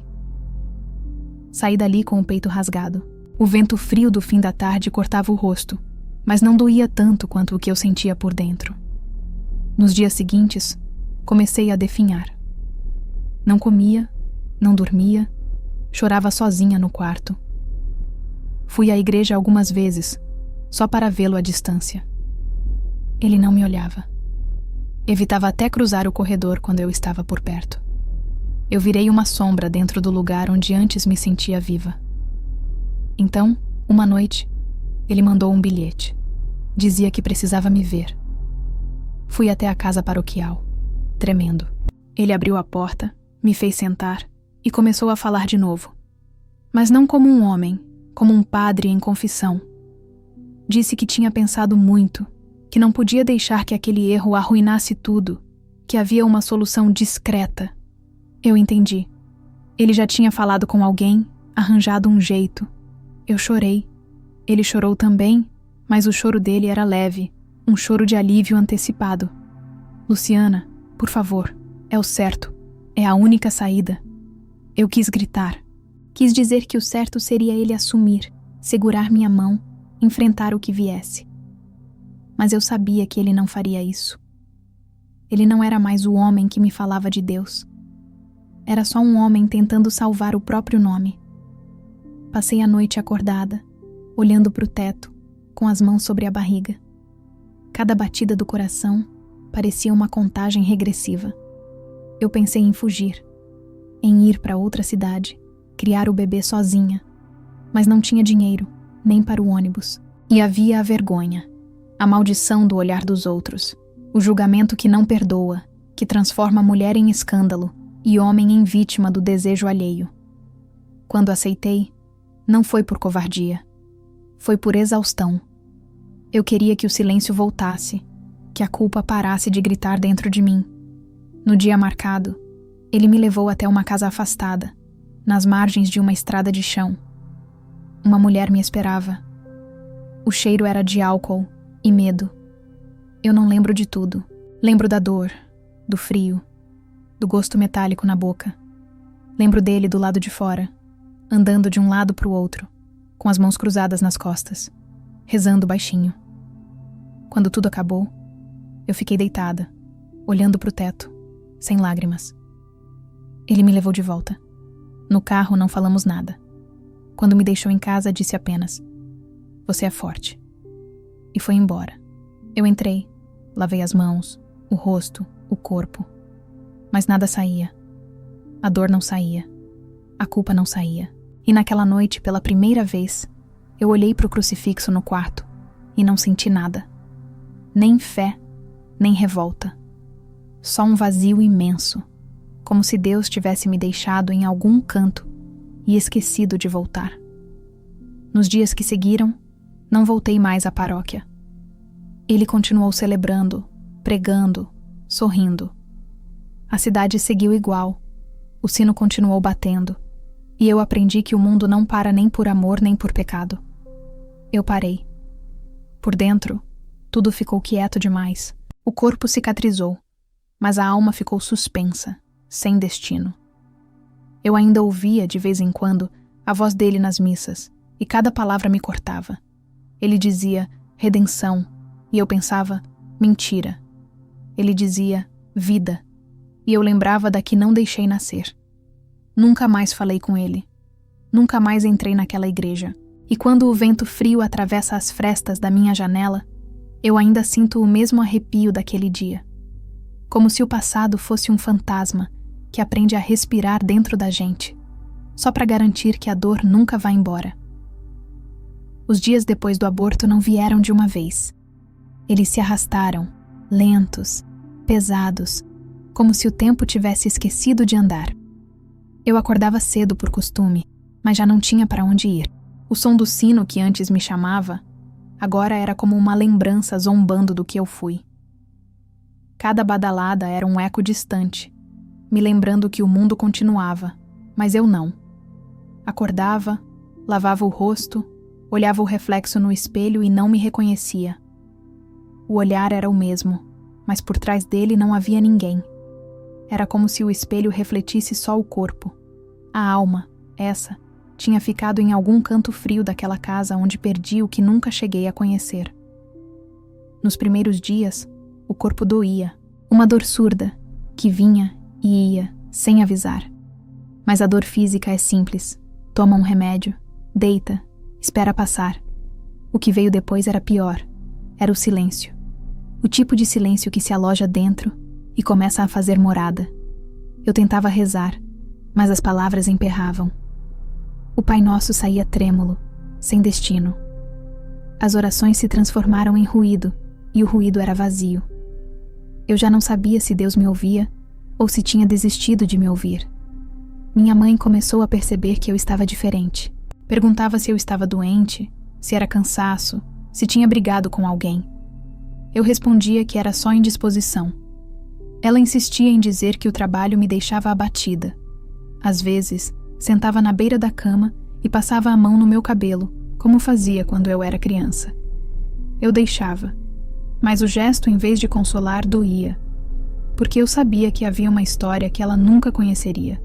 Saí dali com o peito rasgado. O vento frio do fim da tarde cortava o rosto, mas não doía tanto quanto o que eu sentia por dentro. Nos dias seguintes, comecei a definhar. Não comia, não dormia, chorava sozinha no quarto. Fui à igreja algumas vezes, só para vê-lo à distância. Ele não me olhava. Evitava até cruzar o corredor quando eu estava por perto. Eu virei uma sombra dentro do lugar onde antes me sentia viva. Então, uma noite, ele mandou um bilhete. Dizia que precisava me ver. Fui até a casa paroquial, tremendo. Ele abriu a porta, me fez sentar e começou a falar de novo. Mas não como um homem, como um padre em confissão. Disse que tinha pensado muito, que não podia deixar que aquele erro arruinasse tudo, que havia uma solução discreta. Eu entendi. Ele já tinha falado com alguém, arranjado um jeito. Eu chorei. Ele chorou também, mas o choro dele era leve, um choro de alívio antecipado. Luciana, por favor, é o certo. É a única saída. Eu quis gritar. Quis dizer que o certo seria ele assumir, segurar minha mão, enfrentar o que viesse. Mas eu sabia que ele não faria isso. Ele não era mais o homem que me falava de Deus. Era só um homem tentando salvar o próprio nome. Passei a noite acordada, olhando para o teto, com as mãos sobre a barriga. Cada batida do coração parecia uma contagem regressiva. Eu pensei em fugir, em ir para outra cidade, criar o bebê sozinha, mas não tinha dinheiro, nem para o ônibus. E havia a vergonha, a maldição do olhar dos outros, o julgamento que não perdoa, que transforma a mulher em escândalo e homem em vítima do desejo alheio. Quando aceitei, não foi por covardia, foi por exaustão. Eu queria que o silêncio voltasse, que a culpa parasse de gritar dentro de mim. No dia marcado, ele me levou até uma casa afastada, nas margens de uma estrada de chão. Uma mulher me esperava. O cheiro era de álcool e medo. Eu não lembro de tudo. Lembro da dor, do frio, do gosto metálico na boca. Lembro dele do lado de fora, andando de um lado para o outro, com as mãos cruzadas nas costas, rezando baixinho. Quando tudo acabou, eu fiquei deitada, olhando para o teto, sem lágrimas. Ele me levou de volta. No carro não falamos nada. Quando me deixou em casa, disse apenas: "Você é forte." E foi embora. Eu entrei, lavei as mãos, o rosto, o corpo. Mas nada saía. A dor não saía. A culpa não saía. E naquela noite, pela primeira vez, eu olhei para o crucifixo no quarto e não senti nada. Nem fé, nem revolta. Só um vazio imenso, como se Deus tivesse me deixado em algum canto e esquecido de voltar. Nos dias que seguiram, não voltei mais à paróquia. Ele continuou celebrando, pregando, sorrindo. A cidade seguiu igual, o sino continuou batendo, e eu aprendi que o mundo não para nem por amor nem por pecado. Eu parei. Por dentro, tudo ficou quieto demais. O corpo cicatrizou, mas a alma ficou suspensa, sem destino. Eu ainda ouvia, de vez em quando, a voz dele nas missas, e cada palavra me cortava. Ele dizia redenção, e eu pensava mentira. Ele dizia vida, e eu lembrava da que não deixei nascer. Nunca mais falei com ele. Nunca mais entrei naquela igreja. E quando o vento frio atravessa as frestas da minha janela, eu ainda sinto o mesmo arrepio daquele dia. Como se o passado fosse um fantasma que aprende a respirar dentro da gente, só para garantir que a dor nunca vá embora. Os dias depois do aborto não vieram de uma vez. Eles se arrastaram, lentos, pesados, como se o tempo tivesse esquecido de andar. Eu acordava cedo por costume, mas já não tinha para onde ir. O som do sino que antes me chamava, agora era como uma lembrança zombando do que eu fui. Cada badalada era um eco distante, me lembrando que o mundo continuava, mas eu não. Acordava, lavava o rosto, olhava o reflexo no espelho e não me reconhecia. O olhar era o mesmo, mas por trás dele não havia ninguém. Era como se o espelho refletisse só o corpo. A alma, essa, tinha ficado em algum canto frio daquela casa onde perdi o que nunca cheguei a conhecer. Nos primeiros dias, o corpo doía, uma dor surda, que vinha e ia, sem avisar. Mas a dor física é simples. Toma um remédio, deita, espera passar. O que veio depois era pior. Era o silêncio. O tipo de silêncio que se aloja dentro e começa a fazer morada. Eu tentava rezar, mas as palavras emperravam. O Pai Nosso saía trêmulo, sem destino. As orações se transformaram em ruído, e o ruído era vazio. Eu já não sabia se Deus me ouvia ou se tinha desistido de me ouvir. Minha mãe começou a perceber que eu estava diferente. Perguntava se eu estava doente, se era cansaço, se tinha brigado com alguém. Eu respondia que era só indisposição. Ela insistia em dizer que o trabalho me deixava abatida. Às vezes, sentava na beira da cama e passava a mão no meu cabelo, como fazia quando eu era criança. Eu deixava, mas o gesto, em vez de consolar, doía, porque eu sabia que havia uma história que ela nunca conheceria,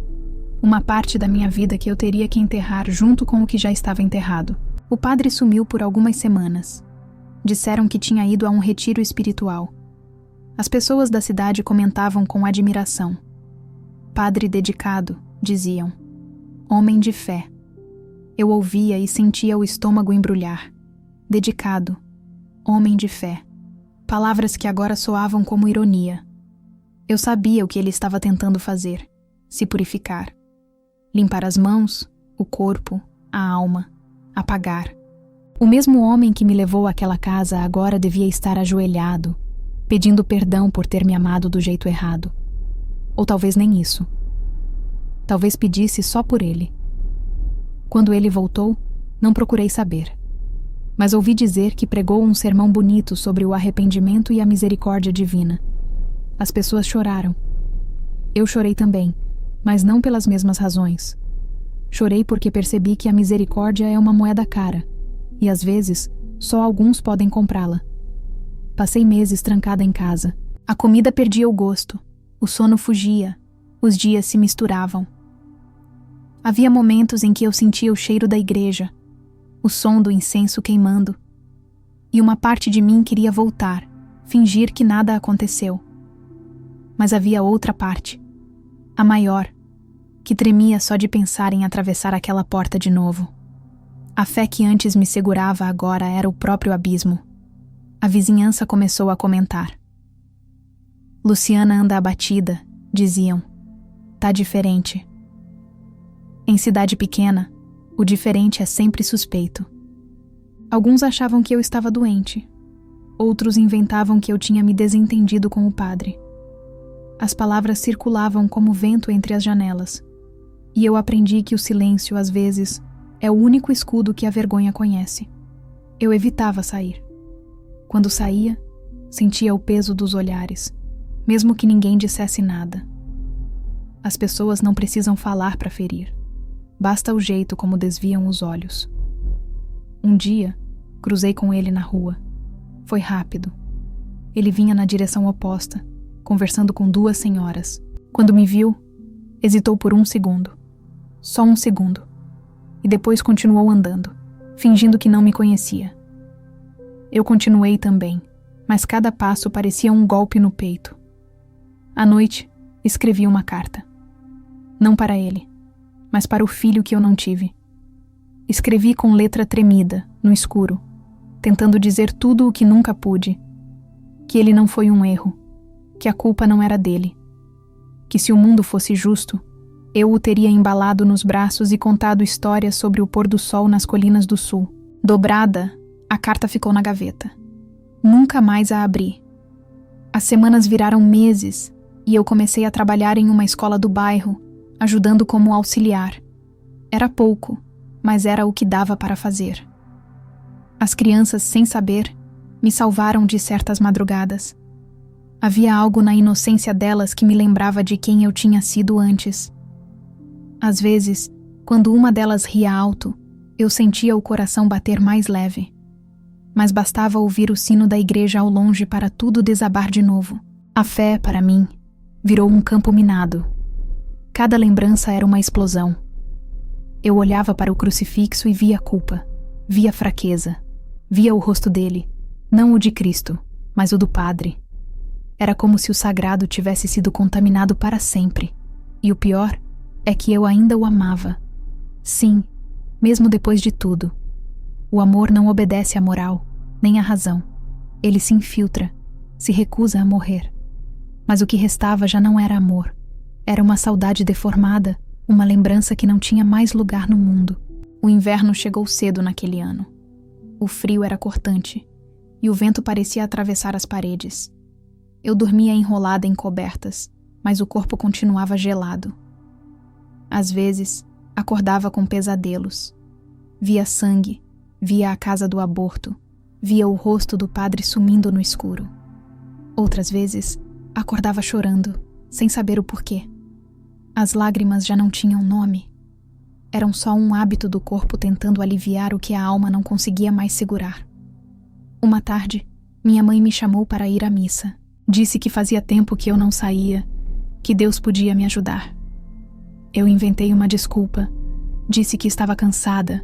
uma parte da minha vida que eu teria que enterrar junto com o que já estava enterrado. O padre sumiu por algumas semanas. Disseram que tinha ido a um retiro espiritual. As pessoas da cidade comentavam com admiração. Padre dedicado, diziam. Homem de fé. Eu ouvia e sentia o estômago embrulhar. Dedicado. Homem de fé. Palavras que agora soavam como ironia. Eu sabia o que ele estava tentando fazer. Se purificar. Limpar as mãos, o corpo, a alma. Apagar. O mesmo homem que me levou àquela casa agora devia estar ajoelhado, pedindo perdão por ter me amado do jeito errado. Ou talvez nem isso. Talvez pedisse só por ele. Quando ele voltou, não procurei saber. Mas ouvi dizer que pregou um sermão bonito sobre o arrependimento e a misericórdia divina. As pessoas choraram. Eu chorei também, mas não pelas mesmas razões. Chorei porque percebi que a misericórdia é uma moeda cara, e às vezes só alguns podem comprá-la. Passei meses trancada em casa. A comida perdia o gosto, o sono fugia, os dias se misturavam. Havia momentos em que eu sentia o cheiro da igreja, o som do incenso queimando, e uma parte de mim queria voltar, fingir que nada aconteceu. Mas havia outra parte, a maior, que tremia só de pensar em atravessar aquela porta de novo. A fé que antes me segurava agora era o próprio abismo. A vizinhança começou a comentar. Luciana anda abatida, diziam. Tá diferente. Em cidade pequena, o diferente é sempre suspeito. Alguns achavam que eu estava doente. Outros inventavam que eu tinha me desentendido com o padre. As palavras circulavam como vento entre as janelas, e eu aprendi que o silêncio, às vezes, é o único escudo que a vergonha conhece. Eu evitava sair. Quando saía, sentia o peso dos olhares, mesmo que ninguém dissesse nada. As pessoas não precisam falar para ferir. Basta o jeito como desviam os olhos. Um dia, cruzei com ele na rua. Foi rápido. Ele vinha na direção oposta, conversando com duas senhoras. Quando me viu, hesitou por um segundo. Só um segundo. E depois continuou andando, fingindo que não me conhecia. Eu continuei também, mas cada passo parecia um golpe no peito. À noite, escrevi uma carta. Não para ele, mas para o filho que eu não tive. Escrevi com letra tremida, no escuro, tentando dizer tudo o que nunca pude. Que ele não foi um erro, que a culpa não era dele. Que se o mundo fosse justo, eu o teria embalado nos braços e contado histórias sobre o pôr do sol nas colinas do sul. Dobrada, a carta ficou na gaveta. Nunca mais a abri. As semanas viraram meses e eu comecei a trabalhar em uma escola do bairro, ajudando como auxiliar. Era pouco, mas era o que dava para fazer. As crianças, sem saber, me salvaram de certas madrugadas. Havia algo na inocência delas que me lembrava de quem eu tinha sido antes. Às vezes, quando uma delas ria alto, eu sentia o coração bater mais leve. Mas bastava ouvir o sino da igreja ao longe para tudo desabar de novo. A fé, para mim, virou um campo minado. Cada lembrança era uma explosão. Eu olhava para o crucifixo e via culpa, via fraqueza, via o rosto dele, não o de Cristo, mas o do Padre. Era como se o sagrado tivesse sido contaminado para sempre. E o pior é que eu ainda o amava. Sim, mesmo depois de tudo. O amor não obedece à moral, nem à razão. Ele se infiltra, se recusa a morrer. Mas o que restava já não era amor. Era uma saudade deformada, uma lembrança que não tinha mais lugar no mundo. O inverno chegou cedo naquele ano. O frio era cortante, e o vento parecia atravessar as paredes. Eu dormia enrolada em cobertas, mas o corpo continuava gelado. Às vezes, acordava com pesadelos. Via sangue, via a casa do aborto, via o rosto do padre sumindo no escuro. Outras vezes, acordava chorando, sem saber o porquê. As lágrimas já não tinham nome. Eram só um hábito do corpo tentando aliviar o que a alma não conseguia mais segurar. Uma tarde, minha mãe me chamou para ir à missa. Disse que fazia tempo que eu não saía, que Deus podia me ajudar. Eu inventei uma desculpa, disse que estava cansada.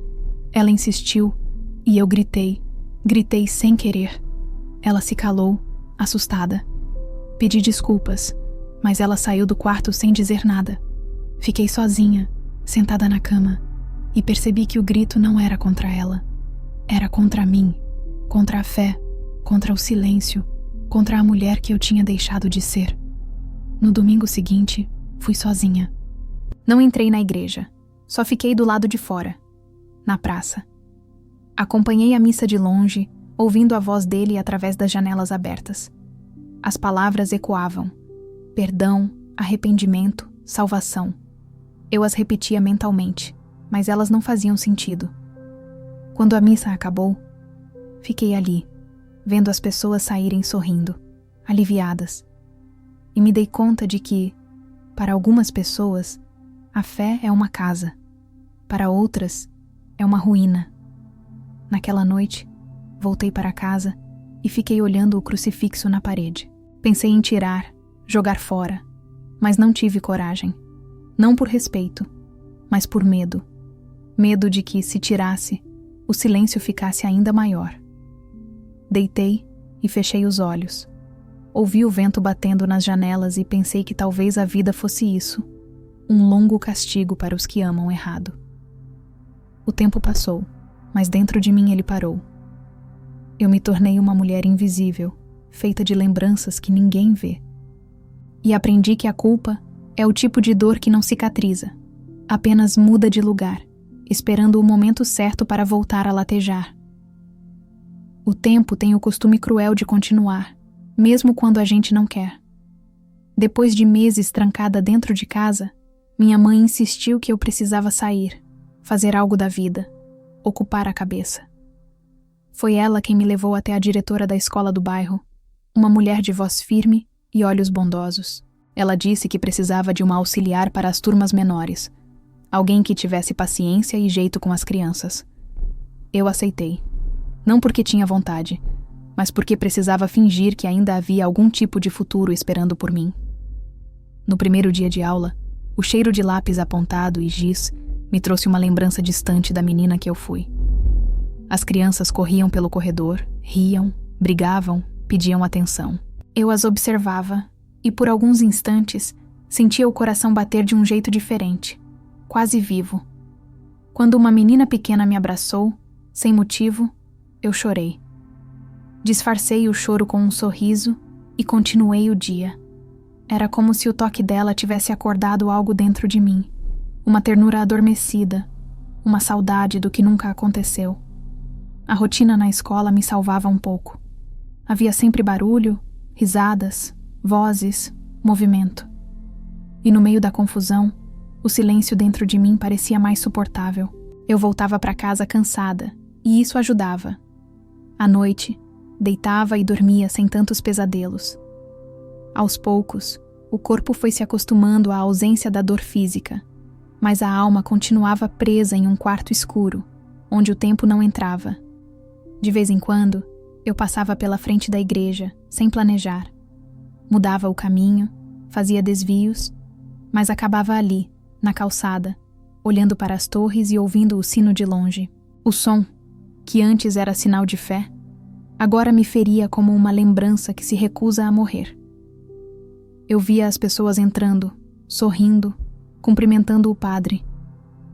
Ela insistiu e eu gritei sem querer. Ela se calou, assustada. Pedi desculpas, mas ela saiu do quarto sem dizer nada. Fiquei sozinha, sentada na cama, e percebi que o grito não era contra ela. Era contra mim, contra a fé, contra o silêncio, contra a mulher que eu tinha deixado de ser. No domingo seguinte, fui sozinha. Não entrei na igreja, só fiquei do lado de fora, na praça. Acompanhei a missa de longe, ouvindo a voz dele através das janelas abertas. As palavras ecoavam: perdão, arrependimento, salvação. Eu as repetia mentalmente, mas elas não faziam sentido. Quando a missa acabou, fiquei ali, vendo as pessoas saírem sorrindo, aliviadas. E me dei conta de que, para algumas pessoas, a fé é uma casa. Para outras, é uma ruína. Naquela noite, voltei para casa e fiquei olhando o crucifixo na parede. Pensei em tirar, jogar fora, mas não tive coragem. Não por respeito, mas por medo. Medo de que, se tirasse, o silêncio ficasse ainda maior. Deitei e fechei os olhos. Ouvi o vento batendo nas janelas e pensei que talvez a vida fosse isso, um longo castigo para os que amam errado. O tempo passou, mas dentro de mim ele parou. Eu me tornei uma mulher invisível, feita de lembranças que ninguém vê. E aprendi que a culpa é o tipo de dor que não cicatriza, apenas muda de lugar, esperando o momento certo para voltar a latejar. O tempo tem o costume cruel de continuar, mesmo quando a gente não quer. Depois de meses trancada dentro de casa, minha mãe insistiu que eu precisava sair, fazer algo da vida, ocupar a cabeça. Foi ela quem me levou até a diretora da escola do bairro, uma mulher de voz firme e olhos bondosos. Ela disse que precisava de uma auxiliar para as turmas menores, alguém que tivesse paciência e jeito com as crianças. Eu aceitei, não porque tinha vontade, mas porque precisava fingir que ainda havia algum tipo de futuro esperando por mim. No primeiro dia de aula, o cheiro de lápis apontado e giz me trouxe uma lembrança distante da menina que eu fui. As crianças corriam pelo corredor, riam, brigavam, pediam atenção. Eu as observava e, por alguns instantes, sentia o coração bater de um jeito diferente, quase vivo. Quando uma menina pequena me abraçou, sem motivo, eu chorei. Disfarcei o choro com um sorriso e continuei o dia. Era como se o toque dela tivesse acordado algo dentro de mim, uma ternura adormecida, uma saudade do que nunca aconteceu. A rotina na escola me salvava um pouco. Havia sempre barulho, risadas, vozes, movimento. E no meio da confusão, o silêncio dentro de mim parecia mais suportável. Eu voltava para casa cansada, e isso ajudava. À noite, deitava e dormia sem tantos pesadelos. Aos poucos, o corpo foi se acostumando à ausência da dor física, mas a alma continuava presa em um quarto escuro, onde o tempo não entrava. De vez em quando, eu passava pela frente da igreja, sem planejar. Mudava o caminho, fazia desvios, mas acabava ali, na calçada, olhando para as torres e ouvindo o sino de longe. O som, que antes era sinal de fé, agora me feria como uma lembrança que se recusa a morrer. Eu via as pessoas entrando, sorrindo, cumprimentando o padre,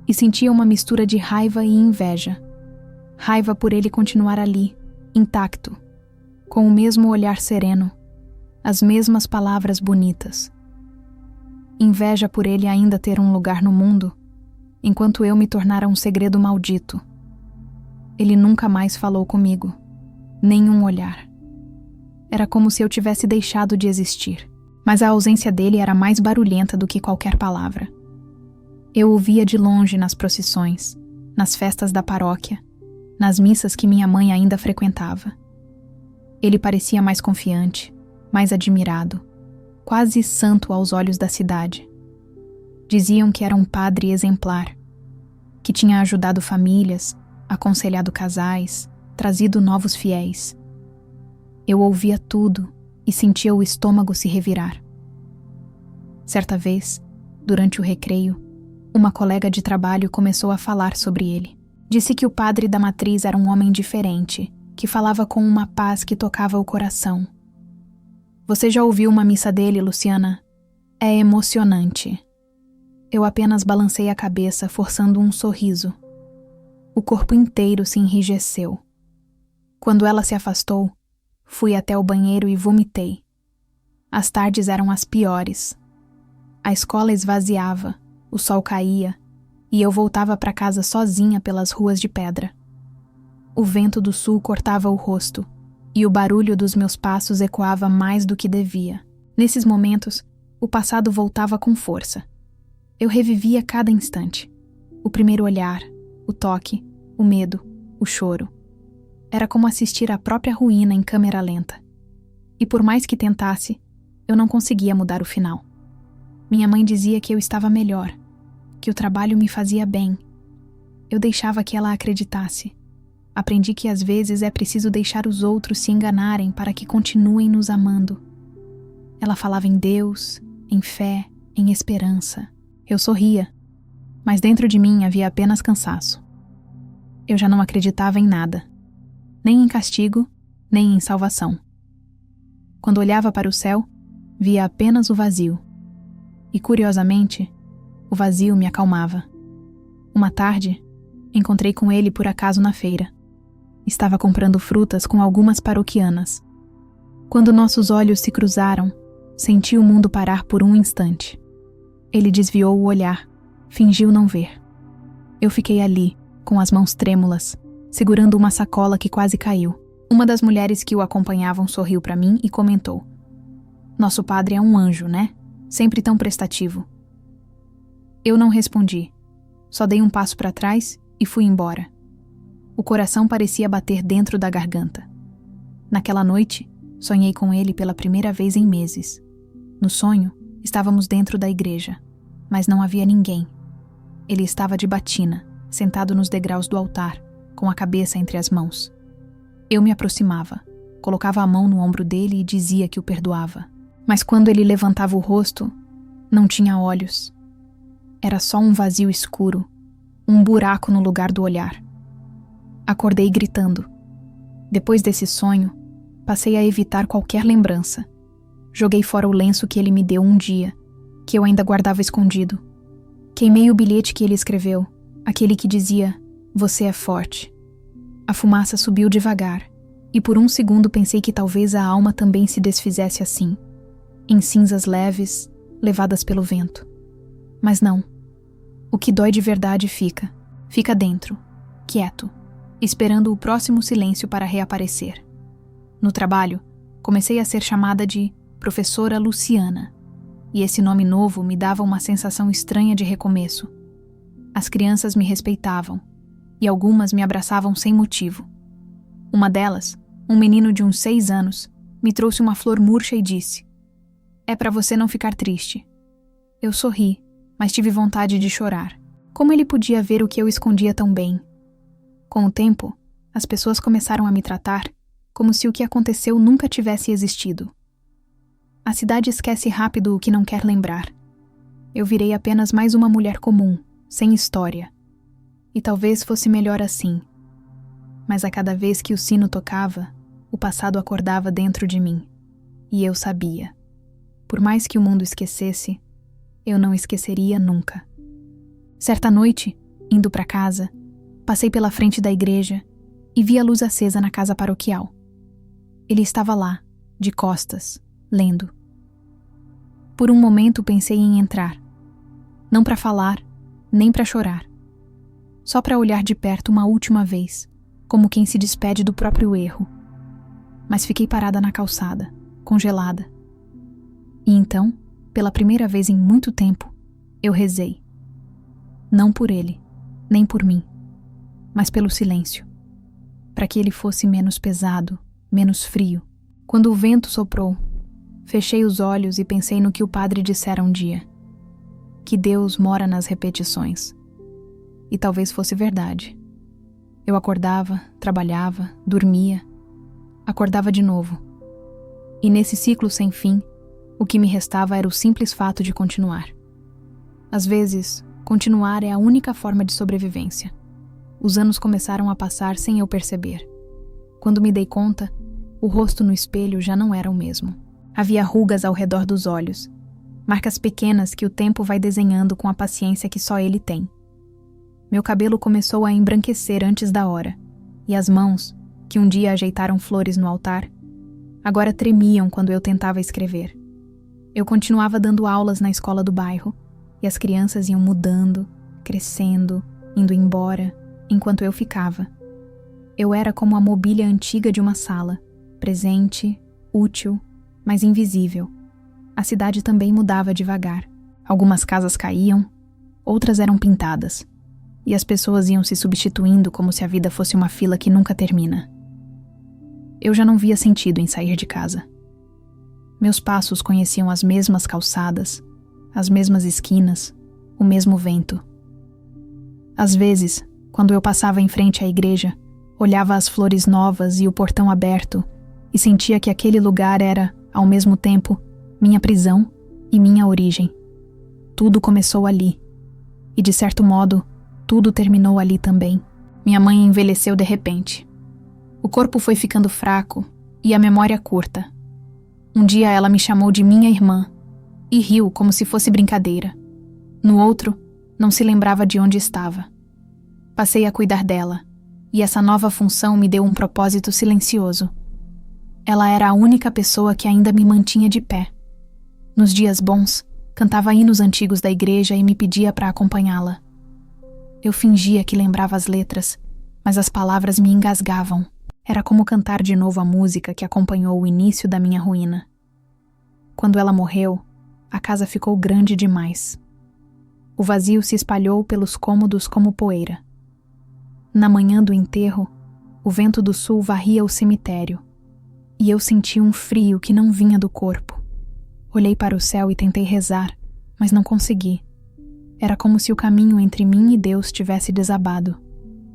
e sentia uma mistura de raiva e inveja. Raiva por ele continuar ali, intacto, com o mesmo olhar sereno, as mesmas palavras bonitas. Inveja por ele ainda ter um lugar no mundo, enquanto eu me tornara um segredo maldito. Ele nunca mais falou comigo, nem um olhar. Era como se eu tivesse deixado de existir, mas a ausência dele era mais barulhenta do que qualquer palavra. Eu o via de longe nas procissões, nas festas da paróquia, nas missas que minha mãe ainda frequentava. Ele parecia mais confiante, mais admirado, quase santo aos olhos da cidade. Diziam que era um padre exemplar, que tinha ajudado famílias, aconselhado casais, trazido novos fiéis. Eu ouvia tudo e sentia o estômago se revirar. Certa vez, durante o recreio, uma colega de trabalho começou a falar sobre ele. Disse que o padre da matriz era um homem diferente, que falava com uma paz que tocava o coração. Você já ouviu uma missa dele, Luciana? É emocionante. Eu apenas balancei a cabeça, forçando um sorriso. O corpo inteiro se enrijeceu. Quando ela se afastou, fui até o banheiro e vomitei. As tardes eram as piores. A escola esvaziava, o sol caía, e eu voltava para casa sozinha pelas ruas de pedra. O vento do sul cortava o rosto, e o barulho dos meus passos ecoava mais do que devia. Nesses momentos, o passado voltava com força. Eu revivia cada instante. O primeiro olhar, o toque, o medo, o choro. Era como assistir à própria ruína em câmera lenta. E por mais que tentasse, eu não conseguia mudar o final. Minha mãe dizia que eu estava melhor, que o trabalho me fazia bem. Eu deixava que ela acreditasse. Aprendi que às vezes é preciso deixar os outros se enganarem para que continuem nos amando. Ela falava em Deus, em fé, em esperança. Eu sorria, mas dentro de mim havia apenas cansaço. Eu já não acreditava em nada, nem em castigo, nem em salvação. Quando olhava para o céu, via apenas o vazio. E, curiosamente, o vazio me acalmava. Uma tarde, encontrei com ele por acaso na feira. Estava comprando frutas com algumas paroquianas. Quando nossos olhos se cruzaram, senti o mundo parar por um instante. Ele desviou o olhar, fingiu não ver. Eu fiquei ali, com as mãos trêmulas, segurando uma sacola que quase caiu. Uma das mulheres que o acompanhavam sorriu para mim e comentou: "Nosso padre é um anjo, né? Sempre tão prestativo." Eu não respondi. Só dei um passo para trás e fui embora. O coração parecia bater dentro da garganta. Naquela noite, sonhei com ele pela primeira vez em meses. No sonho, estávamos dentro da igreja, mas não havia ninguém. Ele estava de batina, sentado nos degraus do altar, com a cabeça entre as mãos. Eu me aproximava, colocava a mão no ombro dele e dizia que o perdoava. Mas quando ele levantava o rosto, não tinha olhos. Era só um vazio escuro, um buraco no lugar do olhar. Acordei gritando. Depois desse sonho, passei a evitar qualquer lembrança. Joguei fora o lenço que ele me deu um dia, que eu ainda guardava escondido. Queimei o bilhete que ele escreveu, aquele que dizia: "Você é forte." A fumaça subiu devagar, e por um segundo pensei que talvez a alma também se desfizesse assim, em cinzas leves, levadas pelo vento. Mas não. O que dói de verdade fica dentro, quieto, esperando o próximo silêncio para reaparecer. No trabalho, comecei a ser chamada de Professora Luciana, e esse nome novo me dava uma sensação estranha de recomeço. As crianças me respeitavam, e algumas me abraçavam sem motivo. Uma delas, um menino de uns 6 anos, me trouxe uma flor murcha e disse: "É para você não ficar triste." Eu sorri, mas tive vontade de chorar. Como ele podia ver o que eu escondia tão bem? Com o tempo, as pessoas começaram a me tratar como se o que aconteceu nunca tivesse existido. A cidade esquece rápido o que não quer lembrar. Eu virei apenas mais uma mulher comum, sem história. E talvez fosse melhor assim. Mas a cada vez que o sino tocava, o passado acordava dentro de mim. E eu sabia. Por mais que o mundo esquecesse, eu não esqueceria nunca. Certa noite, indo para casa, passei pela frente da igreja e vi a luz acesa na casa paroquial. Ele estava lá, de costas, lendo. Por um momento pensei em entrar. Não para falar, nem para chorar. Só para olhar de perto uma última vez, como quem se despede do próprio erro. Mas fiquei parada na calçada, congelada. E então, pela primeira vez em muito tempo, eu rezei. Não por ele, nem por mim, mas pelo silêncio. Para que ele fosse menos pesado, menos frio. Quando o vento soprou, fechei os olhos e pensei no que o padre dissera um dia. Que Deus mora nas repetições. E talvez fosse verdade. Eu acordava, trabalhava, dormia. Acordava de novo. E nesse ciclo sem fim, o que me restava era o simples fato de continuar. Às vezes, continuar é a única forma de sobrevivência. Os anos começaram a passar sem eu perceber. Quando me dei conta, o rosto no espelho já não era o mesmo. Havia rugas ao redor dos olhos, marcas pequenas que o tempo vai desenhando com a paciência que só ele tem. Meu cabelo começou a embranquecer antes da hora, e as mãos, que um dia ajeitaram flores no altar, agora tremiam quando eu tentava escrever. Eu continuava dando aulas na escola do bairro, e as crianças iam mudando, crescendo, indo embora, enquanto eu ficava. Eu era como a mobília antiga de uma sala, presente, útil, mas invisível. A cidade também mudava devagar. Algumas casas caíam, outras eram pintadas, e as pessoas iam se substituindo como se a vida fosse uma fila que nunca termina. Eu já não via sentido em sair de casa. Meus passos conheciam as mesmas calçadas, as mesmas esquinas, o mesmo vento. Às vezes, quando eu passava em frente à igreja, olhava as flores novas e o portão aberto e sentia que aquele lugar era, ao mesmo tempo, minha prisão e minha origem. Tudo começou ali. E, de certo modo, tudo terminou ali também. Minha mãe envelheceu de repente. O corpo foi ficando fraco e a memória curta. Um dia ela me chamou de minha irmã e riu como se fosse brincadeira. No outro, não se lembrava de onde estava. Passei a cuidar dela, e essa nova função me deu um propósito silencioso. Ela era a única pessoa que ainda me mantinha de pé. Nos dias bons, cantava hinos antigos da igreja e me pedia para acompanhá-la. Eu fingia que lembrava as letras, mas as palavras me engasgavam. Era como cantar de novo a música que acompanhou o início da minha ruína. Quando ela morreu, a casa ficou grande demais. O vazio se espalhou pelos cômodos como poeira. Na manhã do enterro, o vento do sul varria o cemitério, e eu senti um frio que não vinha do corpo. Olhei para o céu e tentei rezar, mas não consegui. Era como se o caminho entre mim e Deus tivesse desabado.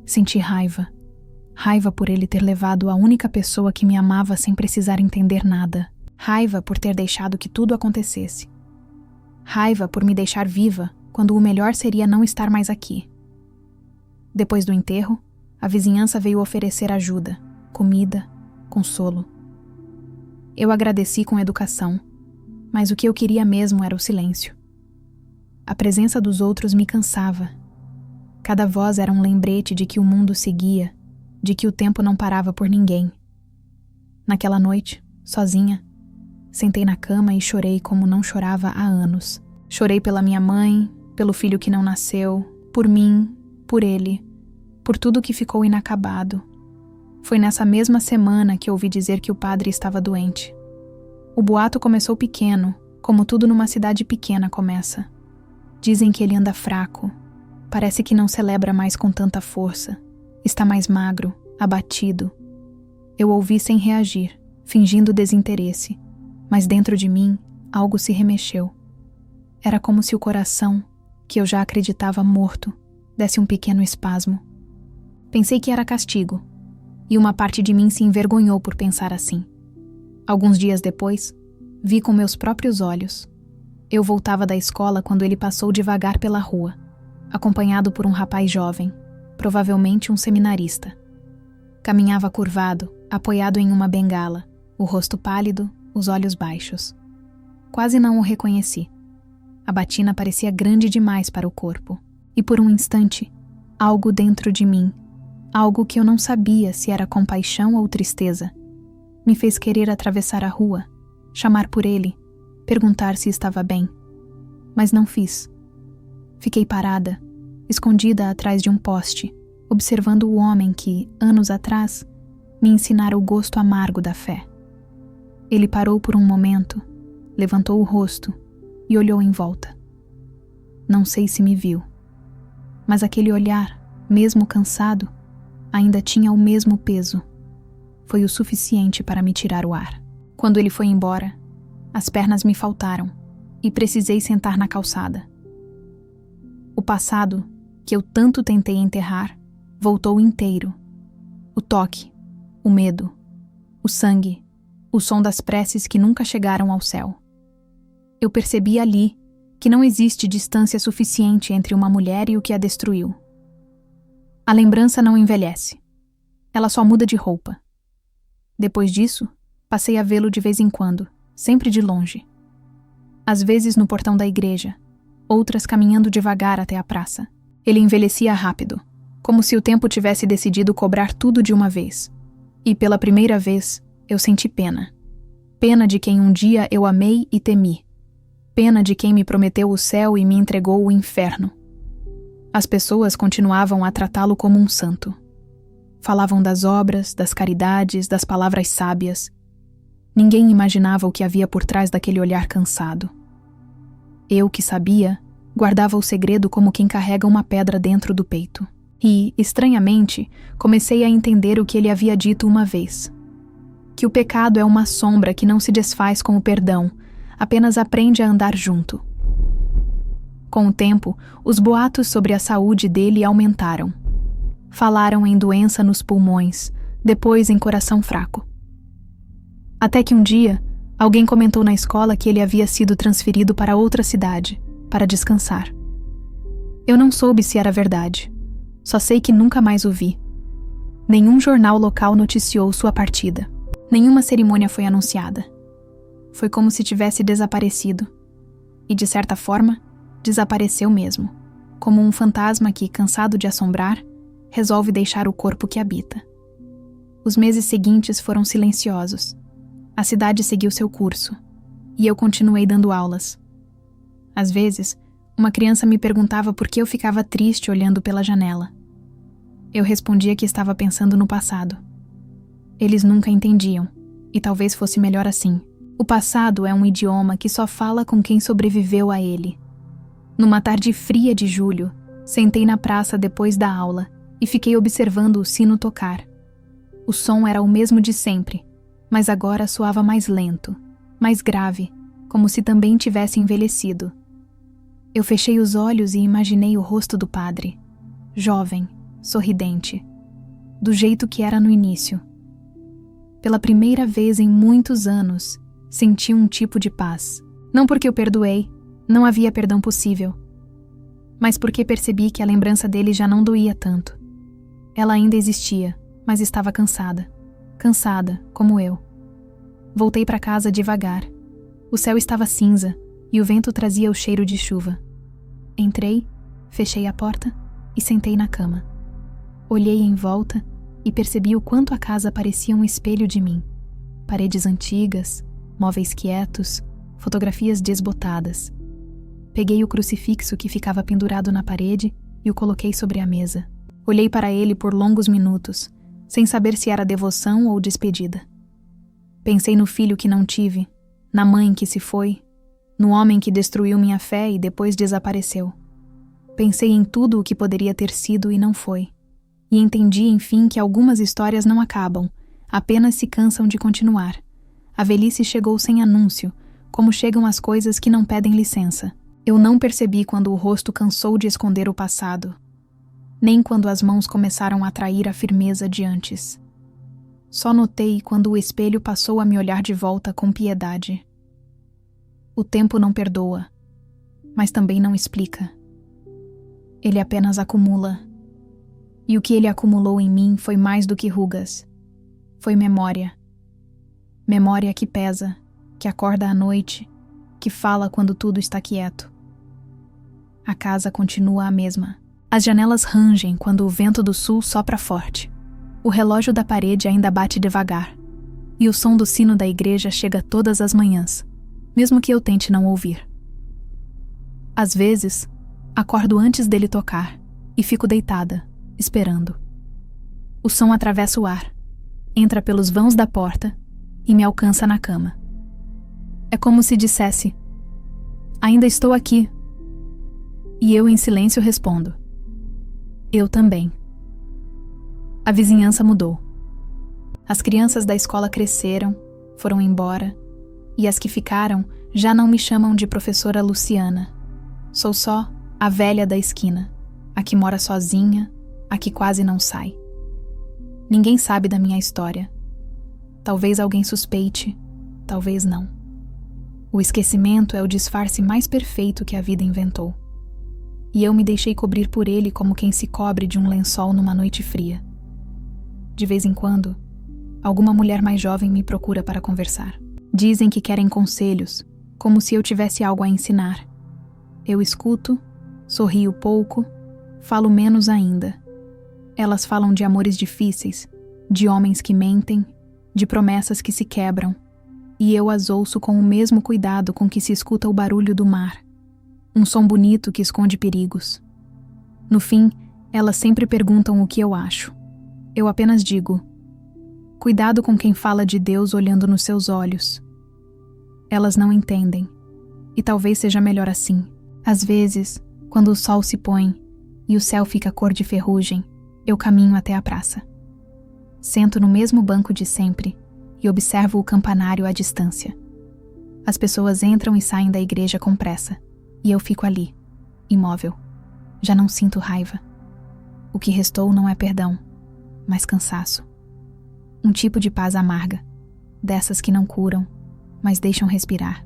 Senti raiva. Raiva por ele ter levado a única pessoa que me amava sem precisar entender nada. Raiva por ter deixado que tudo acontecesse. Raiva por me deixar viva, quando o melhor seria não estar mais aqui. Depois do enterro, a vizinhança veio oferecer ajuda, comida, consolo. Eu agradeci com educação, mas o que eu queria mesmo era o silêncio. A presença dos outros me cansava. Cada voz era um lembrete de que o mundo seguia, de que o tempo não parava por ninguém. Naquela noite, sozinha, sentei na cama e chorei como não chorava há anos. Chorei pela minha mãe, pelo filho que não nasceu, por mim, por ele, por tudo que ficou inacabado. Foi nessa mesma semana que ouvi dizer que o padre estava doente. O boato começou pequeno, como tudo numa cidade pequena começa. Dizem que ele anda fraco, parece que não celebra mais com tanta força, está mais magro, abatido. Eu ouvi sem reagir, fingindo desinteresse, mas dentro de mim algo se remexeu. Era como se o coração, que eu já acreditava morto, desse um pequeno espasmo. Pensei que era castigo, e uma parte de mim se envergonhou por pensar assim. Alguns dias depois, vi com meus próprios olhos. Eu voltava da escola quando ele passou devagar pela rua, acompanhado por um rapaz jovem, provavelmente um seminarista. Caminhava curvado, apoiado em uma bengala, o rosto pálido, os olhos baixos. Quase não o reconheci. A batina parecia grande demais para o corpo, e por um instante, algo dentro de mim, algo que eu não sabia se era compaixão ou tristeza, me fez querer atravessar a rua, chamar por ele, perguntar se estava bem. Mas não fiz. Fiquei parada, escondida atrás de um poste, observando o homem que, anos atrás, me ensinara o gosto amargo da fé. Ele parou por um momento, levantou o rosto e olhou em volta. Não sei se me viu, mas aquele olhar, mesmo cansado, ainda tinha o mesmo peso. Foi o suficiente para me tirar o ar. Quando ele foi embora, as pernas me faltaram e precisei sentar na calçada. O passado, que eu tanto tentei enterrar, voltou inteiro. O toque, o medo, o sangue, o som das preces que nunca chegaram ao céu. Eu percebi ali que não existe distância suficiente entre uma mulher e o que a destruiu. A lembrança não envelhece. Ela só muda de roupa. Depois disso, passei a vê-lo de vez em quando, sempre de longe. Às vezes no portão da igreja, outras caminhando devagar até a praça. Ele envelhecia rápido, como se o tempo tivesse decidido cobrar tudo de uma vez. E pela primeira vez, eu senti pena. Pena de quem um dia eu amei e temi. Pena de quem me prometeu o céu e me entregou o inferno. As pessoas continuavam a tratá-lo como um santo. Falavam das obras, das caridades, das palavras sábias. Ninguém imaginava o que havia por trás daquele olhar cansado. Eu, que sabia, guardava o segredo como quem carrega uma pedra dentro do peito. E, estranhamente, comecei a entender o que ele havia dito uma vez. Que o pecado é uma sombra que não se desfaz com o perdão, apenas aprende a andar junto. Com o tempo, os boatos sobre a saúde dele aumentaram. Falaram em doença nos pulmões, depois em coração fraco. Até que um dia, alguém comentou na escola que ele havia sido transferido para outra cidade, para descansar. Eu não soube se era verdade. Só sei que nunca mais o vi. Nenhum jornal local noticiou sua partida. Nenhuma cerimônia foi anunciada. Foi como se tivesse desaparecido. E, de certa forma, desapareceu mesmo, como um fantasma que, cansado de assombrar, resolve deixar o corpo que habita. Os meses seguintes foram silenciosos. A cidade seguiu seu curso, e eu continuei dando aulas. Às vezes, uma criança me perguntava por que eu ficava triste olhando pela janela. Eu respondia que estava pensando no passado. Eles nunca entendiam, e talvez fosse melhor assim. O passado é um idioma que só fala com quem sobreviveu a ele. Numa tarde fria de julho, sentei na praça depois da aula e fiquei observando o sino tocar. O som era o mesmo de sempre, mas agora soava mais lento, mais grave, como se também tivesse envelhecido. Eu fechei os olhos e imaginei o rosto do padre, jovem, sorridente, do jeito que era no início. Pela primeira vez em muitos anos, senti um tipo de paz. Não porque eu perdoei, não havia perdão possível, mas porque percebi que a lembrança dele já não doía tanto. Ela ainda existia, mas estava cansada. Cansada, como eu. Voltei para casa devagar. O céu estava cinza e o vento trazia o cheiro de chuva. Entrei, fechei a porta e sentei na cama. Olhei em volta e percebi o quanto a casa parecia um espelho de mim. Paredes antigas, móveis quietos, fotografias desbotadas. Peguei o crucifixo que ficava pendurado na parede e o coloquei sobre a mesa. Olhei para ele por longos minutos, sem saber se era devoção ou despedida. Pensei no filho que não tive, na mãe que se foi, no homem que destruiu minha fé e depois desapareceu. Pensei em tudo o que poderia ter sido e não foi. E entendi, enfim, que algumas histórias não acabam, apenas se cansam de continuar. A velhice chegou sem anúncio, como chegam as coisas que não pedem licença. Eu não percebi quando o rosto cansou de esconder o passado, nem quando as mãos começaram a trair a firmeza de antes. Só notei quando o espelho passou a me olhar de volta com piedade. O tempo não perdoa, mas também não explica. Ele apenas acumula. E o que ele acumulou em mim foi mais do que rugas. Foi memória. Memória que pesa, que acorda à noite, que fala quando tudo está quieto. A casa continua a mesma. As janelas rangem quando o vento do sul sopra forte. O relógio da parede ainda bate devagar. E o som do sino da igreja chega todas as manhãs, mesmo que eu tente não ouvir. Às vezes, acordo antes dele tocar e fico deitada, esperando. O som atravessa o ar, entra pelos vãos da porta e me alcança na cama. É como se dissesse: ainda estou aqui. E eu em silêncio respondo: eu também. A vizinhança mudou. As crianças da escola cresceram, foram embora, e as que ficaram já não me chamam de professora Luciana. Sou só a velha da esquina, a que mora sozinha, a que quase não sai. Ninguém sabe da minha história. Talvez alguém suspeite, talvez não. O esquecimento é o disfarce mais perfeito que a vida inventou. E eu me deixei cobrir por ele como quem se cobre de um lençol numa noite fria. De vez em quando, alguma mulher mais jovem me procura para conversar. Dizem que querem conselhos, como se eu tivesse algo a ensinar. Eu escuto, sorrio pouco, falo menos ainda. Elas falam de amores difíceis, de homens que mentem, de promessas que se quebram, e eu as ouço com o mesmo cuidado com que se escuta o barulho do mar, um som bonito que esconde perigos. No fim, elas sempre perguntam o que eu acho. Eu apenas digo: cuidado com quem fala de Deus olhando nos seus olhos. Elas não entendem, e talvez seja melhor assim. Às vezes, quando o sol se põe e o céu fica cor de ferrugem, eu caminho até a praça. Sento no mesmo banco de sempre e observo o campanário à distância. As pessoas entram e saem da igreja com pressa, e eu fico ali, imóvel. Já não sinto raiva. O que restou não é perdão, mas cansaço. Um tipo de paz amarga, dessas que não curam, mas deixam respirar.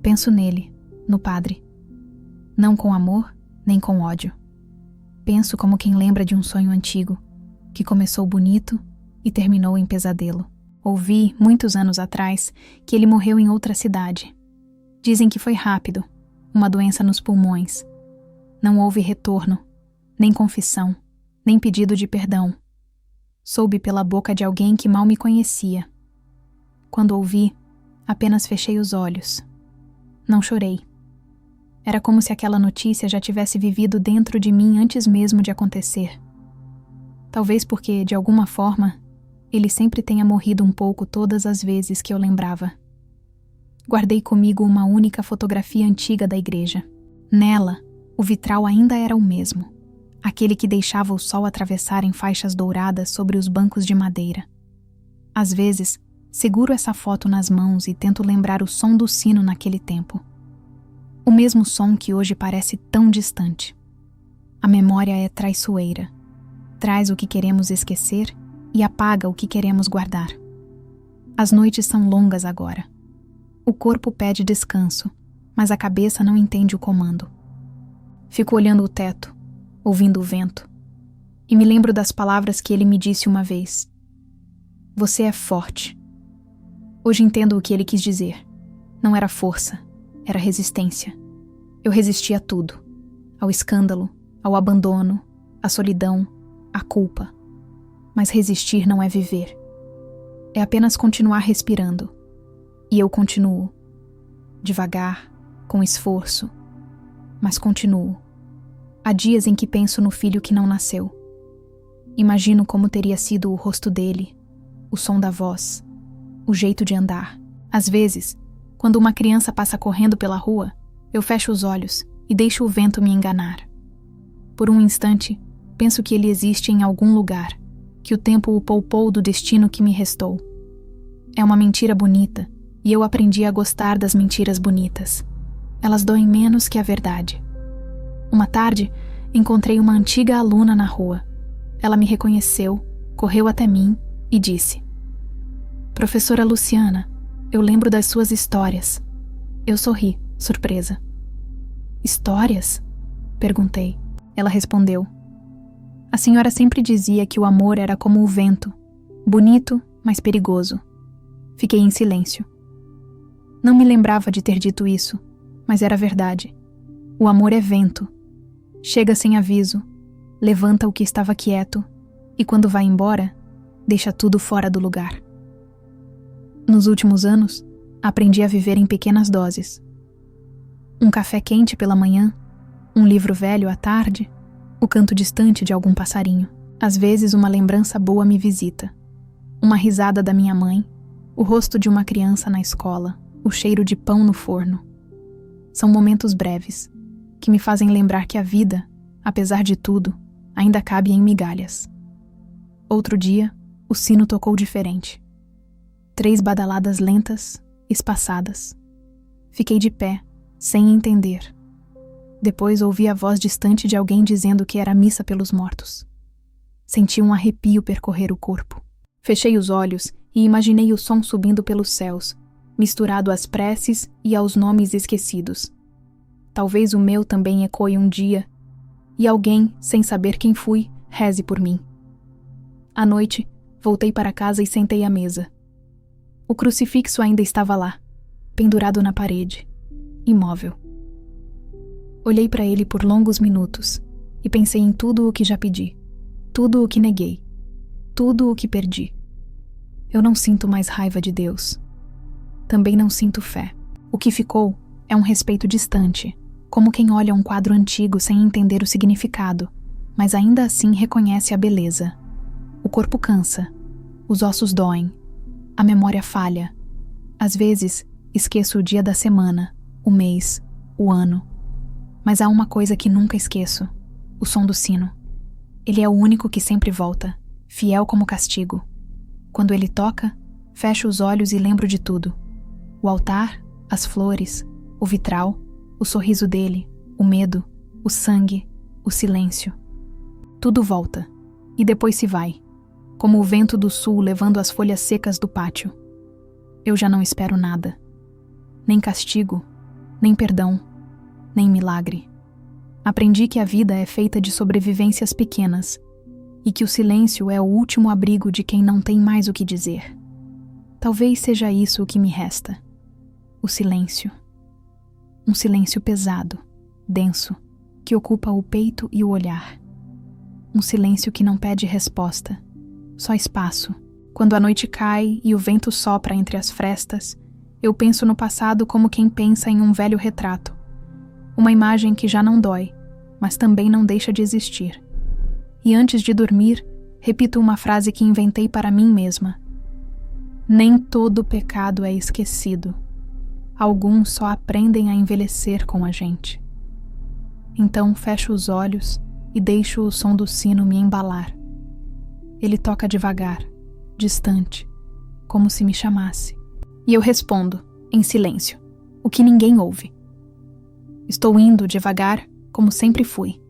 Penso nele, no padre. Não com amor, nem com ódio. Penso como quem lembra de um sonho antigo, que começou bonito e terminou em pesadelo. Ouvi, muitos anos atrás, que ele morreu em outra cidade. Dizem que foi rápido, uma doença nos pulmões. Não houve retorno, nem confissão, nem pedido de perdão. Soube pela boca de alguém que mal me conhecia. Quando ouvi, apenas fechei os olhos. Não chorei. Era como se aquela notícia já tivesse vivido dentro de mim antes mesmo de acontecer. Talvez porque, de alguma forma, ele sempre tenha morrido um pouco todas as vezes que eu lembrava. Guardei comigo uma única fotografia antiga da igreja. Nela, o vitral ainda era o mesmo, aquele que deixava o sol atravessar em faixas douradas sobre os bancos de madeira. Às vezes, seguro essa foto nas mãos e tento lembrar o som do sino naquele tempo. O mesmo som que hoje parece tão distante. A memória é traiçoeira. Traz o que queremos esquecer e apaga o que queremos guardar. As noites são longas agora. O corpo pede descanso, mas a cabeça não entende o comando. Fico olhando o teto, ouvindo o vento, e me lembro das palavras que ele me disse uma vez. Você é forte. Hoje entendo o que ele quis dizer. Não era força, era resistência. Eu resisti a tudo. Ao escândalo, ao abandono, à solidão, à culpa. Mas resistir não é viver. É apenas continuar respirando. E eu continuo. Devagar, com esforço. Mas continuo. Há dias em que penso no filho que não nasceu. Imagino como teria sido o rosto dele, o som da voz, o jeito de andar. Às vezes, quando uma criança passa correndo pela rua, eu fecho os olhos e deixo o vento me enganar. Por um instante, penso que ele existe em algum lugar, que o tempo o poupou do destino que me restou. É uma mentira bonita, e eu aprendi a gostar das mentiras bonitas. Elas doem menos que a verdade. Uma tarde, encontrei uma antiga aluna na rua. Ela me reconheceu, correu até mim e disse: Professora Luciana, eu lembro das suas histórias. Eu sorri, surpresa. Histórias? Perguntei. Ela respondeu: A senhora sempre dizia que o amor era como o vento, bonito, mas perigoso. Fiquei em silêncio. Não me lembrava de ter dito isso, mas era verdade. O amor é vento. Chega sem aviso, levanta o que estava quieto e quando vai embora, deixa tudo fora do lugar. Nos últimos anos, aprendi a viver em pequenas doses. Um café quente pela manhã, um livro velho à tarde, o canto distante de algum passarinho. Às vezes uma lembrança boa me visita. Uma risada da minha mãe, o rosto de uma criança na escola, o cheiro de pão no forno. São momentos breves, que me fazem lembrar que a vida, apesar de tudo, ainda cabe em migalhas. Outro dia, o sino tocou diferente. 3 badaladas lentas, espaçadas. Fiquei de pé, sem entender. Depois ouvi a voz distante de alguém dizendo que era missa pelos mortos. Senti um arrepio percorrer o corpo. Fechei os olhos e imaginei o som subindo pelos céus, misturado às preces e aos nomes esquecidos. Talvez o meu também ecoe um dia, e alguém, sem saber quem fui, reze por mim. À noite, voltei para casa e sentei à mesa. O crucifixo ainda estava lá, pendurado na parede, imóvel. Olhei para ele por longos minutos e pensei em tudo o que já pedi, tudo o que neguei, tudo o que perdi. Eu não sinto mais raiva de Deus. Também não sinto fé. O que ficou é um respeito distante, como quem olha um quadro antigo sem entender o significado, mas ainda assim reconhece a beleza. O corpo cansa, os ossos doem, a memória falha. Às vezes, esqueço o dia da semana, o mês, o ano. Mas há uma coisa que nunca esqueço: o som do sino. Ele é o único que sempre volta, fiel como castigo. Quando ele toca, fecho os olhos e lembro de tudo. O altar, as flores, o vitral, o sorriso dele, o medo, o sangue, o silêncio. Tudo volta, e depois se vai, como o vento do sul levando as folhas secas do pátio. Eu já não espero nada. Nem castigo, nem perdão, nem milagre. Aprendi que a vida é feita de sobrevivências pequenas, e que o silêncio é o último abrigo de quem não tem mais o que dizer. Talvez seja isso o que me resta. O silêncio. Um silêncio pesado, denso, que ocupa o peito e o olhar. Um silêncio que não pede resposta, só espaço. Quando a noite cai e o vento sopra entre as frestas, eu penso no passado como quem pensa em um velho retrato. Uma imagem que já não dói, mas também não deixa de existir. E antes de dormir, repito uma frase que inventei para mim mesma. Nem todo pecado é esquecido. Alguns só aprendem a envelhecer com a gente. Então fecho os olhos e deixo o som do sino me embalar. Ele toca devagar, distante, como se me chamasse. E eu respondo, em silêncio, o que ninguém ouve. Estou indo devagar, como sempre fui.